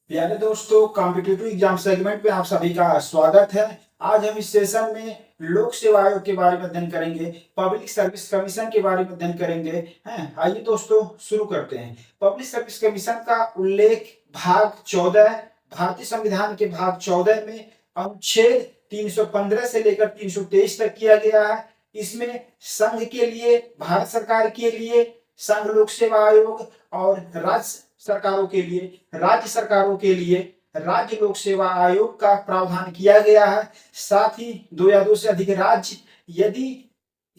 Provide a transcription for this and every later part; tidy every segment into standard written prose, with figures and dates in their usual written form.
प्यारे दोस्तों, competitive exam segment में आप सभी का स्वागत है। आज हम इस सेशन में लोक सेवा आयोग के बारे में अध्ययन करेंगे, पब्लिक सर्विस कमीशन के बारे में अध्ययन करेंगे। हैं, आइए दोस्तों शुरू करते हैं। पब्लिक सर्विस कमीशन का उल्लेख भाग 14 भारतीय संविधान के भाग 14 में अनुच्छेद 315 से लेकर 323 तक किया गया है। इसमें संघ के लिए, भारत सरकार के लिए संघ लोक सेवा आयोग और राज्य सरकारों के लिए राज्य लोक सेवा आयोग का प्रावधान किया गया है। साथ ही दो या दो से अधिक राज्य यदि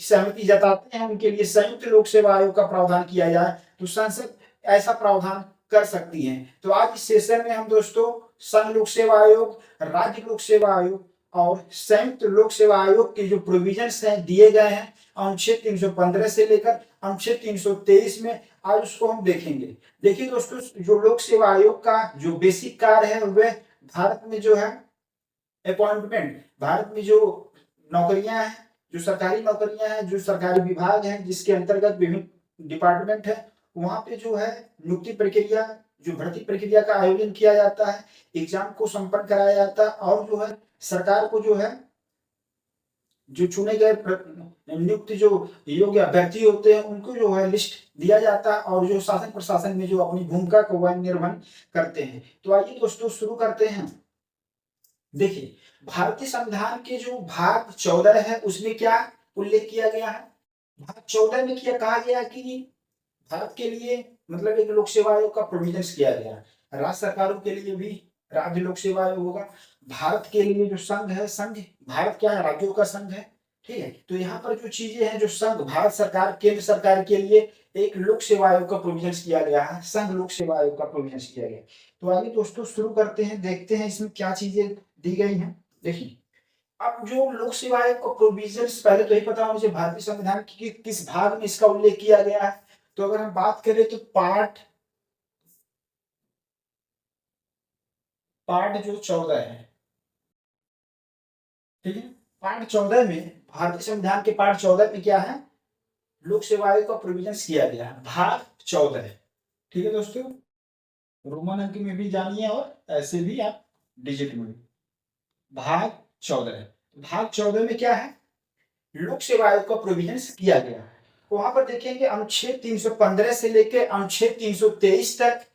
सहमति जताते हैं उनके लिए संयुक्त लोक सेवा आयोग का प्रावधान किया जाए तो संसद ऐसा प्रावधान कर सकती है। तो आज इस सेशन में हम दोस्तों संघ लोक सेवा आयोग, राज्य लोक सेवा आयोग और संयुक्त लोक सेवा आयोग के जो प्रोविजंस हैं दिए गए हैं अनुच्छेद 315 से लेकर अनुच्छेद 323 में, आज उसको हम देखेंगे। देखिए दोस्तों, जो लोक सेवा आयोग का जो बेसिक कार्य है वह भारत में जो है अपॉइंटमेंट, भारत में जो नौकरियां हैं, जो सरकारी नौकरियां हैं, जो सरकारी विभाग हैं जिसके अंतर्गत विभिन्न डिपार्टमेंट है, वहां पे जो है नियुक्ति प्रक्रिया, जो भर्ती प्रक्रिया का आयोजन किया जाता है, एग्जाम को संपन्न कराया जाता है और जो है सरकार को जो है जो चुने गए नियुक्त जो योग्य अभ्यर्थी होते हैं उनको जो है लिस्ट दिया जाता है और जो शासन प्रशासन में जो अपनी भूमिका को वह निर्वहन करते हैं। तो आइए दोस्तों शुरू करते हैं। देखिए, भारतीय संविधान के जो भाग 14 है उसमें क्या उल्लेख किया गया है। भाग 14 में क्या कहा गया कि भारत के लिए मतलब एक लोक सेवा आयोग का प्रोविजन किया गया है। राज्य सरकारों के लिए भी राज्य लोक सेवा आयोग होगा। भारत के लिए जो संघ है, संघ भारत क्या है, राज्यों का संघ है, ठीक है। तो यहाँ पर जो चीजें हैं, जो संघ भारत सरकार केंद्र सरकार के लिए एक लोक सेवा आयोग का प्रोविजन किया गया है, संघ लोक सेवा आयोग का प्रोविजन किया गया। तो आइए दोस्तों शुरू करते हैं, देखते हैं इसमें क्या चीजें दी गई हैं। देखिए, अब जो लोक सेवा आयोग का प्रोविजन, पहले तो ये पता होना चाहिए भारतीय संविधान की किस भाग में इसका उल्लेख किया गया है। तो अगर हम बात करें तो पार्ट जो 14 है, ठीक है, पार्ट 14 में, भारतीय संविधान के पार्ट 14 में क्या है, लोक सेवा आयोग का प्रोविजन किया गया है, भाग 14 है। ठीक है दोस्तों, रोमन अंक में भी जानिए और ऐसे भी आप डिजिट में भी। भाग 14 है। भाग 14 में क्या है, लोक सेवा आयोग का प्रोविजन किया गया है। वहां पर देखेंगे अनुच्छेद 315 से लेकर अनुच्छेद 323 तक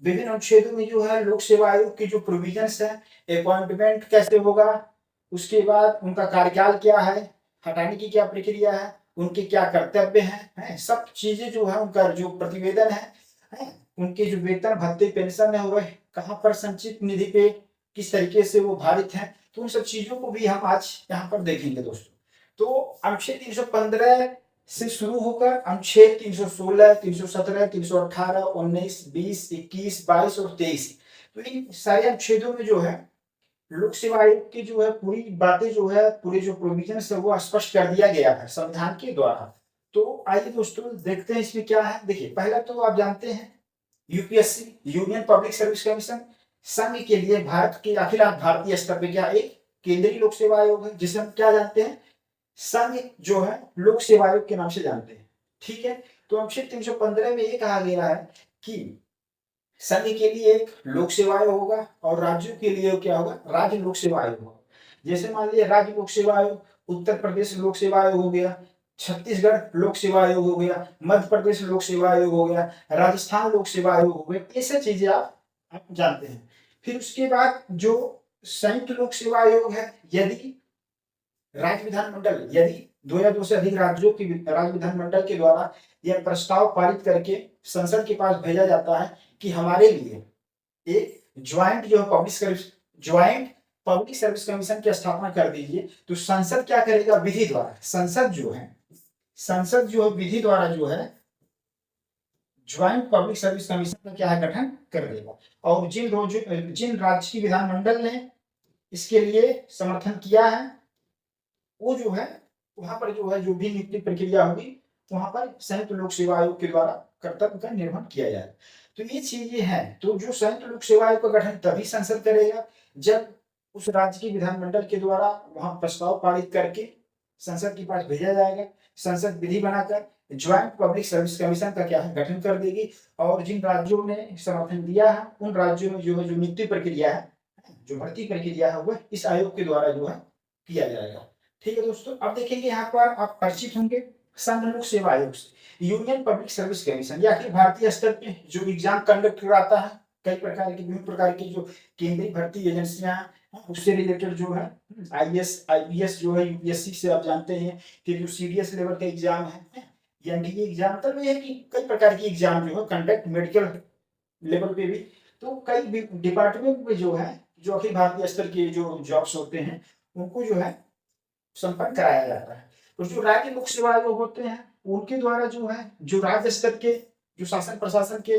विभिन्न अनुच्छेदों में जो है लोक सेवा आयोग की जो प्रोविजंस है, अपॉइंटमेंट कैसे होगा, उसके बाद उनका कार्यकाल क्या है, हटाने की क्या प्रक्रिया है, उनके क्या कर्तव्य हैं, सब चीजें जो है, उनका जो प्रतिवेदन है, उनके जो वेतन भत्ते पेंशन है वह कहाँ पर संचित निधि पे किस तरीके से वो भारित है, तो उन सब चीजों को भी हम आज यहाँ पर देखेंगे दोस्तों। तो अनुच्छेद 315 से शुरू होकर अनुच्छेद 316, 317, 318, 19, 20, 21, 22 और 23, तो इन सारे अनुच्छेदों में जो है लोक सेवा आयोग की जो है पूरी बातें जो है, पूरे जो प्रोविजन है वो स्पष्ट कर दिया गया है संविधान के द्वारा। तो आइए दोस्तों देखते हैं इसमें क्या है। देखिए, पहला तो आप जानते हैं UPSC, union public service commission, संघ के लिए भारत के अखिल भारतीय स्तर पर क्या एक केंद्रीय लोक सेवा आयोग है जिसे हम क्या जानते हैं, संघ जो है लोक सेवा आयोग के नाम से जानते हैं। ठीक है, तो अनुच्छेद 315 में ये कहा गया है कि संघ के लिए एक लोक सेवा आयोग होगा और राज्यों के लिए क्या होगा, राज्य लोक सेवा आयोग होगा। जैसे मान लिया राज्य लोक सेवा आयोग, उत्तर प्रदेश लोक सेवा आयोग हो गया, छत्तीसगढ़ लोक सेवा आयोग हो गया, मध्य प्रदेश लोक सेवा आयोग हो गया, राजस्थान लोक सेवा आयोग हो गया, ये सब चीजें आप जानते हैं। फिर उसके बाद जो संयुक्त लोक सेवा आयोग है, यदि राज्य विधानमंडल, यदि दो या दो से अधिक राज्यों की राज्य विधानमंडल के द्वारा यह प्रस्ताव पारित करके संसद के पास भेजा जाता है कि हमारे लिए एक ज्वाइंट जो पब्लिक सर्विस कमीशन की स्थापना कर दीजिए, तो संसद क्या करेगा, विधि द्वारा, संसद जो है विधि द्वारा जो है ज्वाइंट पब्लिक सर्विस कमीशन का क्या है, गठन कर देगा। और जिन राज्य की विधानमंडल ने इसके लिए समर्थन किया है वो जो है वहां पर जो है जो भी नियुक्ति प्रक्रिया होगी वहां पर संयुक्त लोक सेवा आयोग के द्वारा कर्तव्य का निर्वहन किया जाए। तो ये चीजें हैं। तो जो संयुक्त लोक सेवा आयोग का गठन तभी संसद करेगा जब उस राज्य के विधानमंडल के द्वारा वहां प्रस्ताव पारित करके संसद के पास भेजा जाएगा, संसद विधि बनाकर ज्वाइंट पब्लिक सर्विस कमीशन का क्या है गठन कर देगी, और जिन राज्यों ने समर्थन दिया है उन राज्यों में जो है जो नियुक्ति प्रक्रिया है, जो भर्ती प्रक्रिया है, वह इस आयोग के द्वारा जो है किया जाएगा। ठीक है दोस्तों, अब देखेंगे यहाँ पर आप परिचित होंगे संघ लोक सेवा आयोग से, यूनियन पब्लिक सर्विस कमीशन, या फिर भारतीय स्तर पे जो एग्जाम कंडक्ट कराता है, कई प्रकार की विभिन्न प्रकार की जो केंद्रीय भर्ती एजेंसियां उससे रिलेटेड जो है आईएएस आईपीएस जो है यूपीएससी से आप जानते हैं, फिर जो सीडीएस लेवल का एग्जाम है, एनडीए एग्जाम, तब ये है कि कई प्रकार की एग्जाम जो है कंडक्ट मेडिकल लेवल पे भी, तो कई डिपार्टमेंट में जो है जो अखिल भारतीय स्तर के जो जॉब्स होते हैं उनको जो है संपन्न कराया जाता है। तो जो राज्य लोक सेवा आयोग होते हैं उनके द्वारा जो है जो राज्य स्तर के जो शासन प्रशासन के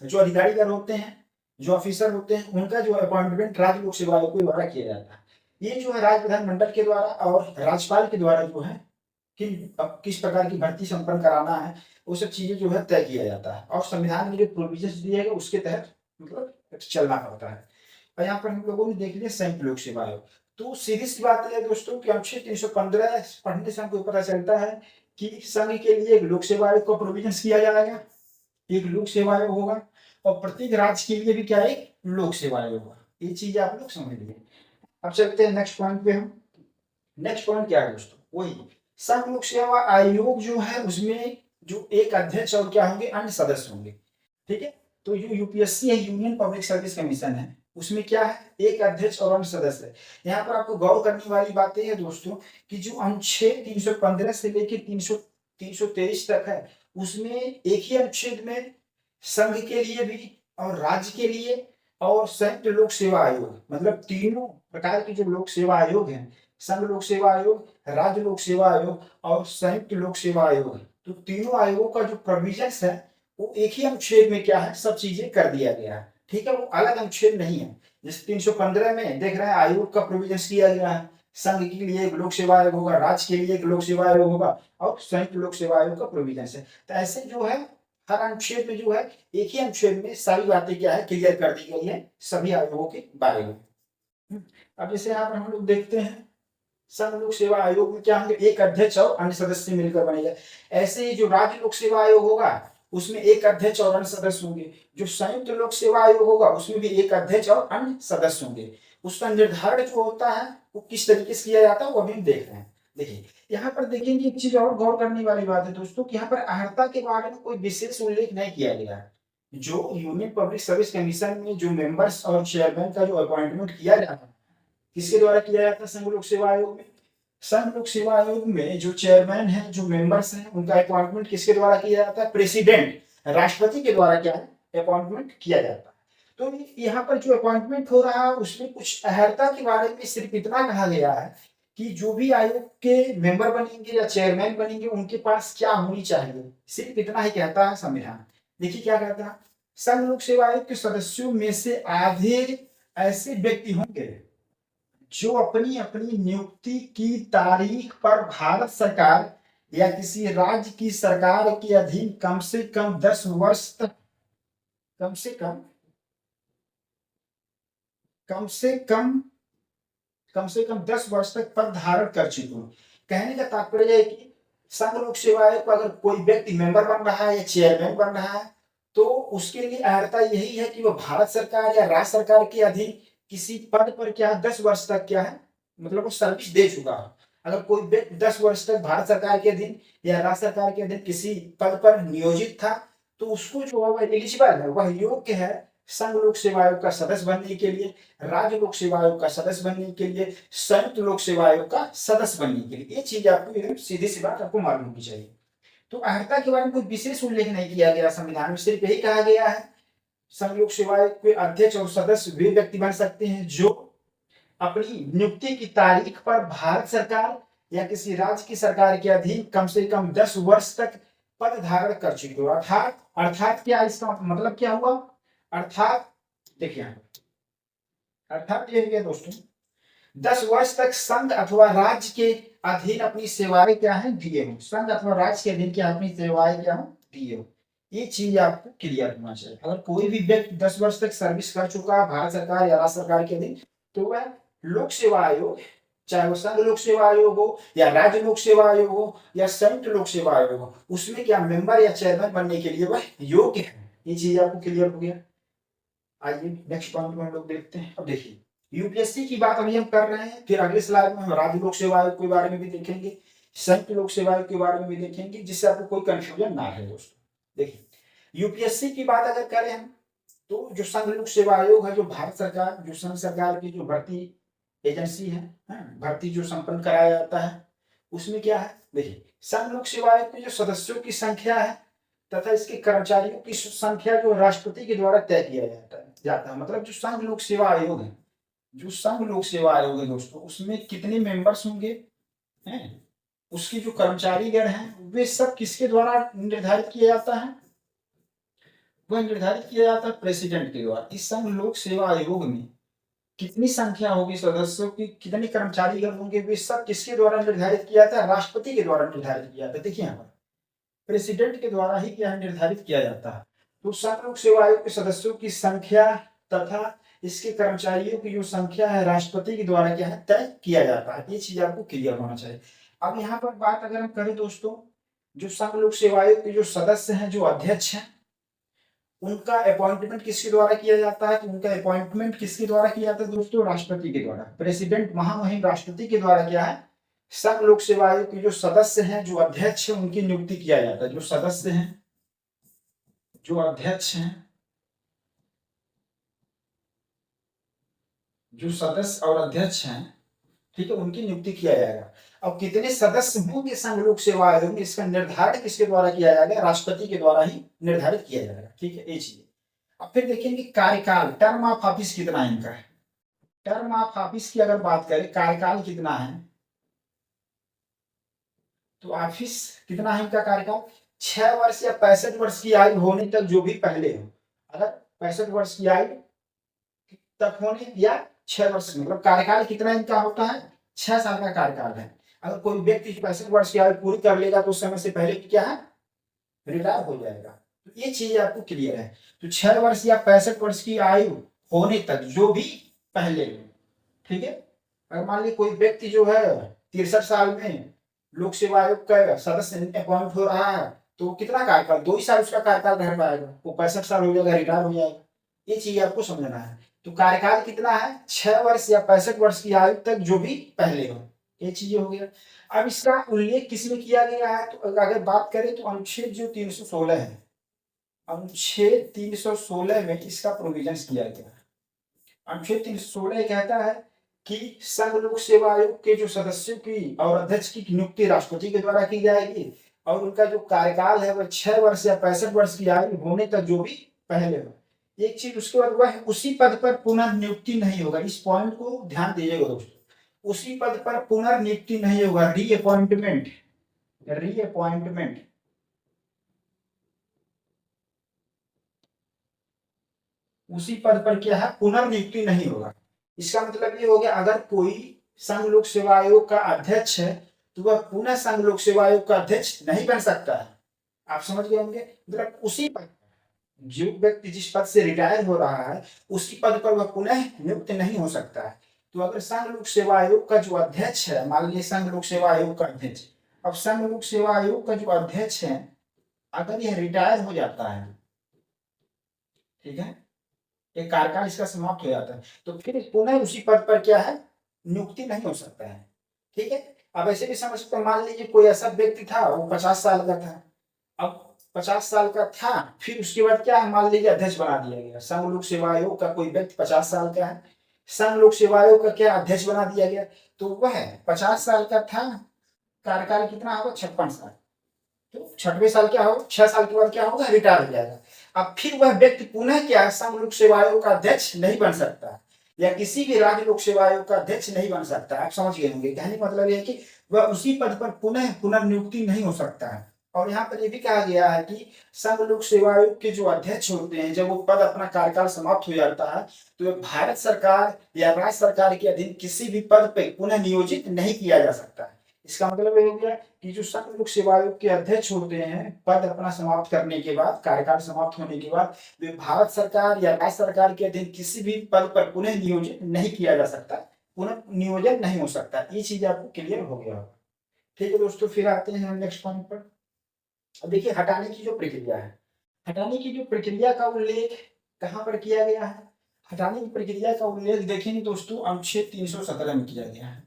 जो अधिकारीगण होते हैं, जो ऑफिसर होते हैं, उनका जो अपॉइंटमेंट राज्य लोक सेवा आयोग के द्वारा किया जाता है। ये जो है राज्य विधानमंडल के द्वारा और राज्यपाल के द्वारा जो है कि किस प्रकार की भर्ती संपन्न कराना है वो सब चीजें जो है तय किया जाता है, और संविधान में जो प्रोविजन दिए गए उसके तहत मतलब चलना पड़ता है। और यहाँ पर हम लोगों ने देख लिया संयुक्त लोक सेवा आयोग। तो सीधी सी बात है दोस्तों कि अनुच्छेद 315 पढ़ने से हमको पता चलता है कि संघ के लिए एक लोक सेवा आयोग का प्रोविजन किया जाएगा, एक लोक सेवा आयोग होगा, और प्रत्येक राज्य के लिए भी क्या एक लोक सेवा आयोग होगा। ये चीज आप लोग समझ लीजिए। अब चलते हैं नेक्स्ट पॉइंट पे। हम नेक्स्ट पॉइंट क्या है दोस्तों, वही संघ लोक सेवा आयोग जो है उसमें जो एक अध्यक्ष और क्या होंगे अन्य सदस्य होंगे। ठीक है, तो जो यूपीएससी है यूनियन पब्लिक सर्विस कमीशन है उसमें क्या है एक अध्यक्ष और अन्य सदस्य है। यहाँ पर आपको गौर करने वाली बातें है दोस्तों कि जो अनुच्छेद 315 से लेकर 323 तक है उसमें एक ही अनुच्छेद में संघ के लिए भी और राज्य के लिए और संयुक्त लोक सेवा आयोग, मतलब तीनों प्रकार की जो लोक सेवा आयोग हैं, संघ लोक सेवा आयोग, राज्य लोक सेवा आयोग और संयुक्त लोक सेवा आयोग, तो तीनों आयोगों का जो प्रोविजन है वो एक ही अनुच्छेद में क्या है सब चीजें कर दिया गया है। ठीक है, वो अलग अनुच्छेद नहीं है। जैसे 315 में देख रहे हैं आयोग का प्रोविजन किया गया है, संघ के लिए एक लोक सेवा आयोग होगा, राज्य के लिए एक लोक सेवा आयोग होगा और संयुक्त लोक सेवा आयोग का प्रोविजन है। तो ऐसे जो है हर अनुच्छेद में जो है एक ही अनुच्छेद में सारी बातें क्या है क्लियर कर दी गई है सभी आयोगों के बारे में। अब जैसे यहाँ पर हम लोग देखते हैं संघ लोक सेवा आयोग में क्या होंगे एक अध्यक्ष और अन्य सदस्य मिलकर बनेगा। ऐसे ही जो राज्य लोक सेवा आयोग होगा उसमें एक अध्यक्ष और अन्य सदस्य होंगे। जो संयुक्त लोक सेवा आयोग होगा उसमें भी एक अध्यक्ष और अन्य सदस्य होंगे। उसका निर्धारण जो होता है वो किस तरीके से किया जाता है वो अभी हम देख रहे हैं। देखिए यहाँ पर देखेंगे एक चीज और गौर करने वाली बात है दोस्तों कि यहाँ पर अर्हता के बारे में कोई विशेष उल्लेख नहीं किया गया है। जो यूनियन पब्लिक सर्विस कमीशन में जो मेंबर्स और चेयरमैन का जो अपॉइंटमेंट किया जाता है किसके द्वारा किया जाता है संघ लोक सेवा आयोग में। संघ लोक सेवा आयोग में जो चेयरमैन है जो मेंबर्स हैं उनका अपॉइंटमेंट किसके द्वारा किया जाता है प्रेसिडेंट राष्ट्रपति के द्वारा क्या है अपॉइंटमेंट किया जाता है। तो यहाँ पर जो अपॉइंटमेंट हो रहा है उसमें कुछ अर्हता के बारे में सिर्फ इतना कहा गया है कि जो भी आयोग के मेंबर बनेंगे या चेयरमैन बनेंगे उनके पास क्या होनी चाहिए, सिर्फ इतना ही कहता है संविधान। देखिए क्या कहता है, संघ लोक सेवा आयोग के सदस्यों में से आधे ऐसे व्यक्ति होंगे जो अपनी अपनी नियुक्ति की तारीख पर भारत सरकार या किसी राज्य की सरकार के अधीन कम से कम 10 वर्ष तक कम से कम 10 वर्ष तक पद धारण कर चुके हो। कहने का तात्पर्य है कि संघ लोक सेवा आयोग का अगर कोई व्यक्ति मेंबर बन रहा है या चेयरमैन बन रहा है तो उसके लिए अर्हता यही है कि वह भारत सरकार या राज्य सरकार के अधीन किसी पद पर क्या 10 वर्ष तक क्या है मतलब वो सर्विस दे चुका है। अगर कोई व्यक्ति 10 वर्ष तक भारत सरकार के अधीन या राज्य सरकार के अधीन किसी पद पर नियोजित था तो उसको जो है वह एलिजिबल है, वह योग्य है संघ लोक सेवा आयोग का सदस्य बनने के लिए, राज्य लोक सेवा आयोग का सदस्य बनने के लिए, संयुक्त लोक सेवा आयोग का सदस्य बनने के लिए। ये चीज आपको सीधी सी बात आपको मालूम होनी चाहिए। तो अर्हता के बारे में कोई विशेष उल्लेख नहीं किया गया संविधान में, सिर्फ यही कहा गया है संघ लोक सेवा आयोग के अध्यक्ष और सदस्य वे व्यक्ति बन सकते हैं जो अपनी नियुक्ति की तारीख पर भारत सरकार या किसी राज्य की सरकार के अधीन कम से कम 10 वर्ष तक पद धारण कर चुके हो। अर्थात क्या इसका मतलब क्या हुआ, अर्थात देखिए अर्थात ये है दोस्तों 10 वर्ष तक संघ अथवा राज्य के अधीन अपनी सेवाएं क्या है दिए हो, संघ अथवा राज्य के अधीन क्या अपनी सेवाएं क्या हो दिए हो। ये चीज आपको क्लियर होना चाहिए। अगर कोई भी व्यक्ति 10 वर्ष तक सर्विस कर चुका है भारत सरकार या राज्य सरकार के अधीन तो वह लोक सेवा आयोग चाहे वो संघ लोक सेवा आयोग हो या राज्य लोक सेवा आयोग हो या संयुक्त लोक सेवा आयोग हो, उसमें क्या मेंबर या चेयरमैन बनने के लिए वह योग्य है। ये चीज आपको क्लियर हो गया। आइए नेक्स्ट पॉइंट में हम लोग देखते हैं। अब देखिए यूपीएससी की बात अभी हम कर रहे हैं, फिर अगले स्लाइड में हम राज्य लोक सेवा आयोग के बारे में भी देखेंगे, संयुक्त लोक सेवा आयोग के बारे में भी देखेंगे, जिससे आपको कोई कंफ्यूजन ना रहे दोस्तों। देखिए यूपीएससी की बात अगर करें हम, तो जो संघ लोक सेवा आयोग है, जो भारत सरकार, जो संघ सरकार की जो भर्ती एजेंसी है, भर्ती जो संपन्न कराया जाता है, उसमें क्या है, देखिए संघ लोक सेवा आयोग के जो सदस्यों की संख्या है तथा इसके कर्मचारियों की संख्या जो राष्ट्रपति के द्वारा तय किया जाता है। मतलब जो संघ लोक सेवा आयोग है, जो संघ लोक सेवा आयोग है दोस्तों, उसमें कितने मेंबर्स होंगे, हैं, उसकी जो कर्मचारीगण हैं, वे सब किसके द्वारा निर्धारित किया जाता है, वह निर्धारित किया जाता है प्रेसिडेंट के द्वारा। इस संघ लोक सेवा आयोग में कितनी संख्या होगी सदस्यों की, कितने कर्मचारीगण होंगे, वे सब किसके द्वारा निर्धारित किया जाता है, राष्ट्रपति के द्वारा निर्धारित किया जाता है। देखिए यहाँ पर प्रेसिडेंट के द्वारा ही क्या निर्धारित किया जाता है। तो संघ लोक सेवा आयोग के सदस्यों की संख्या तथा इसके कर्मचारियों की जो संख्या है, राष्ट्रपति के द्वारा क्या है तय किया जाता है। ये चीज आपको क्लियर होना चाहिए। अब यहाँ पर बात अगर हम करें दोस्तों, जो संघ लोक सेवा आयोग के जो सदस्य हैं, जो अध्यक्ष हैं, उनका अपॉइंटमेंट किसके द्वारा किया जाता है, तो उनका अपॉइंटमेंट किसके द्वारा किया जाता है दोस्तों, राष्ट्रपति के द्वारा। प्रेसिडेंट महामहिम राष्ट्रपति के द्वारा क्या है, संघ लोक सेवा आयोग के जो सदस्य हैं, जो अध्यक्ष हैं, उनकी नियुक्ति किया जाता है। जो सदस्य हैं, जो अध्यक्ष हैं, जो सदस्य और अध्यक्ष हैं, ठीक है, उनकी नियुक्ति किया जाएगा। अब कितने सदस्य होंगे संघ लोक सेवा आयोग में, इसका निर्धारण किसके द्वारा किया जाएगा, राष्ट्रपति के द्वारा ही निर्धारित किया जाएगा। ठीक है, ये चीज। अब फिर देखेंगे कार्यकाल, टर्म ऑफ ऑफिस कितना है इनका। टर्म ऑफ ऑफिस की अगर बात करें, कार्यकाल कितना है, तो ऑफिस कितना है इनका कार्यकाल, 6 वर्ष या 65 वर्ष की आयु होने तक, जो भी पहले हो। अगर 65 वर्ष की आयु तक होने या 6 वर्ष, मतलब कार्यकाल कितना इनका होता है, 6 साल का कार्यकाल है। अगर कोई व्यक्ति 65 वर्ष की आयु पूरी कर लेगा तो उस समय से पहले क्या है, रिटायर हो जाएगा। तो ये चीज आपको क्लियर है। तो 6 वर्ष या 65 वर्ष की आयु होने तक, जो भी पहले हो, ठीक है। अगर मान लीजिए कोई व्यक्ति जो है 63 साल में लोक सेवा आयोग का सदस्य अपॉइंट हो रहा है, तो कितना कार्यकाल, 2 ही साल उसका कार्यकाल रह पाएगा, वो 65 साल हो जाएगा, रिटायर हो जाएगा। ये चीज आपको समझना है। तो कार्यकाल कितना है, 6 वर्ष या 65 वर्ष की आयु तक, जो भी पहले हो। ये चीजें हो गया। अब इसका उल्लेख किसमें किया गया है, तो अगर बात करें तो अनुच्छेद जो 316 है, अनुच्छेद 316 में इसका प्रोविजन किया गया है। अनुच्छेद 316 कहता है कि संघ लोक सेवा आयोग के जो सदस्यों की और अध्यक्ष की नियुक्ति राष्ट्रपति के द्वारा की जाएगी, और उनका जो कार्यकाल है वह 6 वर्ष या 65 वर्ष की आयु होने तक, जो भी पहले हो। एक चीज उसके बाद, वह उसी पद पर पुनर्नियुक्ति नहीं होगा। इस पॉइंट को ध्यान दीजिएगा दोस्तों, उसी पद पर पुनर्नियुक्ति नहीं होगा, रीअपॉइंटमेंट, रीअपॉइंटमेंट उसी पद पर क्या है, पुनर्नियुक्ति नहीं होगा। इसका मतलब ये हो गया, अगर कोई संघ लोक सेवा आयोग का अध्यक्ष है तो वह पुनः संघ लोक सेवा आयोग का अध्यक्ष नहीं बन सकता है। आप समझ गए होंगे, मतलब उसी पद, जो व्यक्ति जिस पद से रिटायर हो रहा है उसी पद पर वह पुनः नियुक्त नहीं हो सकता है। तो अगर संघ लोक सेवा आयोग का जो अध्यक्ष है, मान लीजिए संघ लोक सेवा आयोग का अध्यक्ष, अब संघ लोक सेवा आयोग का जो अध्यक्ष है अगर यह रिटायर हो जाता है, ठीक है, एक कार्यकाल इसका समाप्त हो जाता है, तो फिर पुनः उसी पद पर क्या है, नियुक्ति नहीं हो सकता है। ठीक है। अब ऐसे भी समझ सकते हैं, मान लीजिए कोई ऐसा व्यक्ति था, वो 50 साल का था, अब 50 साल का था, फिर उसके बाद क्या है, मान लीजिए अध्यक्ष बना दिया गया। संघ लोक सेवा आयोग का कोई व्यक्ति 50 साल का है, संघ लोक सेवा आयोग का क्या अध्यक्ष बना दिया गया, तो वह 50 साल का था, कार्यकाल कितना होगा, 56 साल। तो 6वें साल क्या होगा, 6 साल के बाद क्या होगा, रिटायर हो जाएगा। अब फिर वह व्यक्ति पुनः क्या संघ लोक सेवा आयोग का अध्यक्ष नहीं बन सकता, या किसी भी राज्य लोक सेवा आयोग का अध्यक्ष नहीं बन सकता। आप समझ गए होंगे, कहने का मतलब यह है कि वह उसी पद पर पुनः पुनर्नियुक्ति नहीं हो सकता है। और यहाँ पर यह भी कहा गया है कि संघ लोक सेवा आयोग के जो अध्यक्ष होते हैं, जब वो पद अपना कार्यकाल समाप्त हो जाता है तो भारत सरकार या राज्य सरकार के अधीन किसी भी पद पर पुनः नियोजित नहीं किया जा सकता है। इसका मतलब ये हो गया कि जो संघ लोक सेवा आयोग के अध्यक्ष होते हैं, पद अपना समाप्त करने के बाद, कार्यकाल समाप्त होने के बाद, वे भारत सरकार या राज्य सरकार के अधीन किसी भी पद पर पुनः नियोजित नहीं किया जा सकता। पुनर्नियोजन नहीं हो सकता। ये चीज आपको क्लियर हो गया होगा। ठीक है दोस्तों, फिर आते हैं हम नेक्स्ट पॉइंट पर। अब देखिए हटाने की जो प्रक्रिया है, हटाने की जो प्रक्रिया का उल्लेख कहाँ पर किया गया है? हटाने की प्रक्रिया का उल्लेख देखेंगे दोस्तों अनुच्छेद 317 में किया गया है।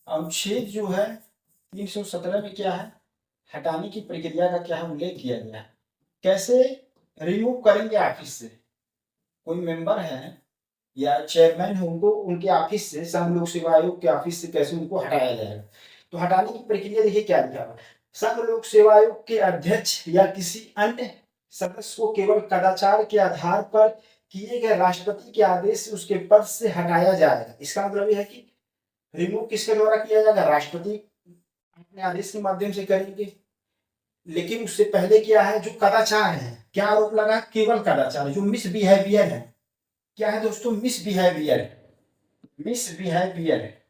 अनुच्छेद जो है 317 में क्या है, हटाने की प्रक्रिया का क्या है उल्लेख किया गया है। कैसे रिमूव करेंगे ऑफिस से, कोई मेंबर है या चेयरमैन है, उनको उनके ऑफिस से, संघ लोक सेवा आयोग के ऑफिस से कैसे उनको हटाया जाएगा। तो हटाने की प्रक्रिया देखिए क्या लिखा है, संघ लोक सेवा आयोग के अध्यक्ष या किसी अन्य सदस्य को केवल कदाचार के आधार पर किए गए राष्ट्रपति के आदेश से उसके पद से हटाया जाएगा। इसका मतलब यह है कि रिमूव किसके द्वारा किया जाएगा, राष्ट्रपति अपने आदेश के माध्यम से करेंगे। लेकिन उससे पहले क्या है, जो कदाचार है, क्या आरोप लगा, केवल कदाचार, जो मिसबिहेवियर है, क्या है दोस्तों, मिसबिहेवियर, मिसबिहेवियर है।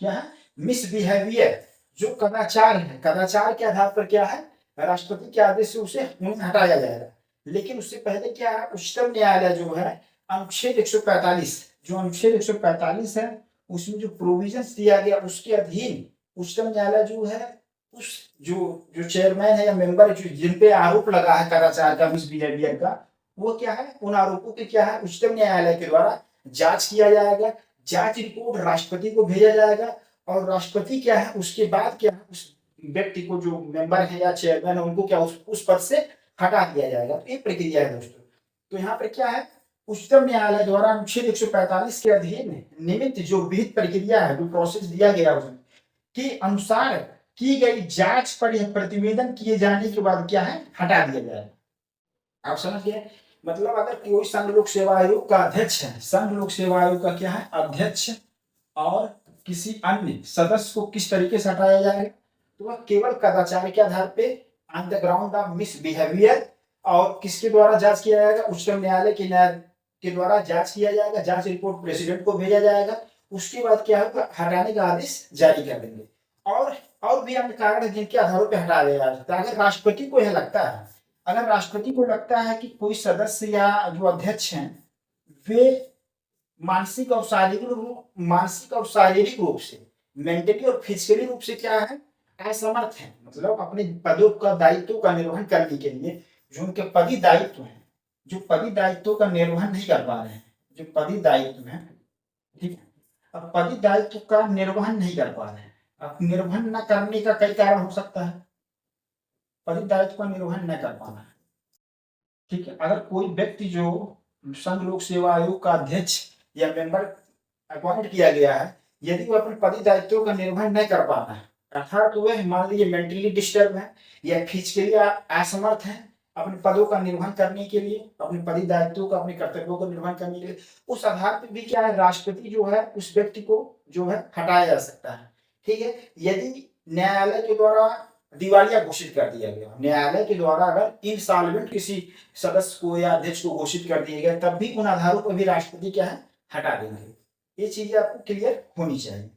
क्या है, मिसबिहेवियर, जो कदाचार है, कदाचार के आधार पर क्या है, राष्ट्रपति के आदेश से उसे हटाया जाएगा। लेकिन उससे पहले क्या है, उच्चतम न्यायालय जो है अनुच्छेद 145, जो अनुच्छेद 145 है उसमें जो प्रोविजंस दिया गया उसके अधीन उच्चतम न्यायालय जो है उस जो जो चेयरमैन है या मेंबर जो जिन पे आरोप लगा है कदाचार का, मिसबिहेवियर का, वो क्या है, उन आरोपों की क्या है उच्चतम न्यायालय के द्वारा जांच किया जाएगा। जांच रिपोर्ट राष्ट्रपति को भेजा जाएगा और राष्ट्रपति क्या है उसके बाद क्या है उस व्यक्ति को, जो मेंबर है या चेयरमैन है, उनको क्या उस पद से हटा दिया जाएगा। तो ये प्रक्रिया है दोस्तों। तो यहाँ पर क्या है, उच्चतम न्यायालय द्वारा अनुच्छेद 145 के अधीन निमित्त जो विहित प्रक्रिया है, जो प्रोसेस दिया गया उसमें के अनुसार की गई जांच पर यह प्रतिवेदन किए जाने के बाद क्या है, हटा दिया जाएगा। आप समझ गए, मतलब अगर कोई संघ लोक सेवा आयोग का अध्यक्ष है, संघ लोक सेवा आयोग का क्या है, अध्यक्ष और किसी अन्य सदस्य को किस तरीके से हटाया जाएगा, तो वह केवल कदाचार के आधार पे on the ground of misbehaviour, और किसके द्वारा जांच किया जाएगा, उच्चतम न्यायालय के द्वारा जांच किया जाएगा। जांच रिपोर्ट प्रेसिडेंट को भेजा जाएगा। उसके बाद क्या होगा, हटाने का आदेश जारी कर देंगे। और भी अन्य कारण जिनके आधारों पर हटा दिया जा सकता है। अगर राष्ट्रपति को यह लगता है, अगर राष्ट्रपति को लगता है कि कोई सदस्य या जो अध्यक्ष हैं वे मानसिक और शारीरिक रूप से, मेंटली और फिजिकली रूप से क्या है, असमर्थ है, मतलब अपने पदों का दायित्व का निर्वहन करने के लिए, जो उनके पदी दायित्व है, जो पदी दायित्व का निर्वहन नहीं कर पा रहे हैं, जो पदी दायित्व है, ठीक है, अब पदी दायित्व का निर्वहन नहीं कर पा रहे हैं। अब निर्वहन न करने का कई कारण हो सकता है, पदी दायित्व का निर्वहन न कर पाना, ठीक है। अगर कोई व्यक्ति जो संघ लोक सेवा आयोग का अध्यक्ष या मेंबर अपॉइंट किया गया है, यदि वो अपने पदी दायित्वों का निर्वहन नहीं कर पाता है, अर्थात वह मान लीजिए मेंटली डिस्टर्ब है या फिजिकली असमर्थ है अपने पदों का निर्वहन करने के लिए, अपने पदी दायित्वों का, अपने कर्तव्यों को निर्वहन करने के लिए, उस आधार पर भी क्या है, राष्ट्रपति जो है उस व्यक्ति को जो है हटाया जा सकता है। ठीक है, यदि न्यायालय के द्वारा दिवालिया घोषित कर दिया गया, न्यायालय के द्वारा अगर इंसॉल्वेंट किसी सदस्य को या अध्यक्ष को घोषित कर दिया गया, तब भी उन आधारों पर भी राष्ट्रपति क्या है, हटा देंगे। ये चीजें आपको क्लियर होनी चाहिए।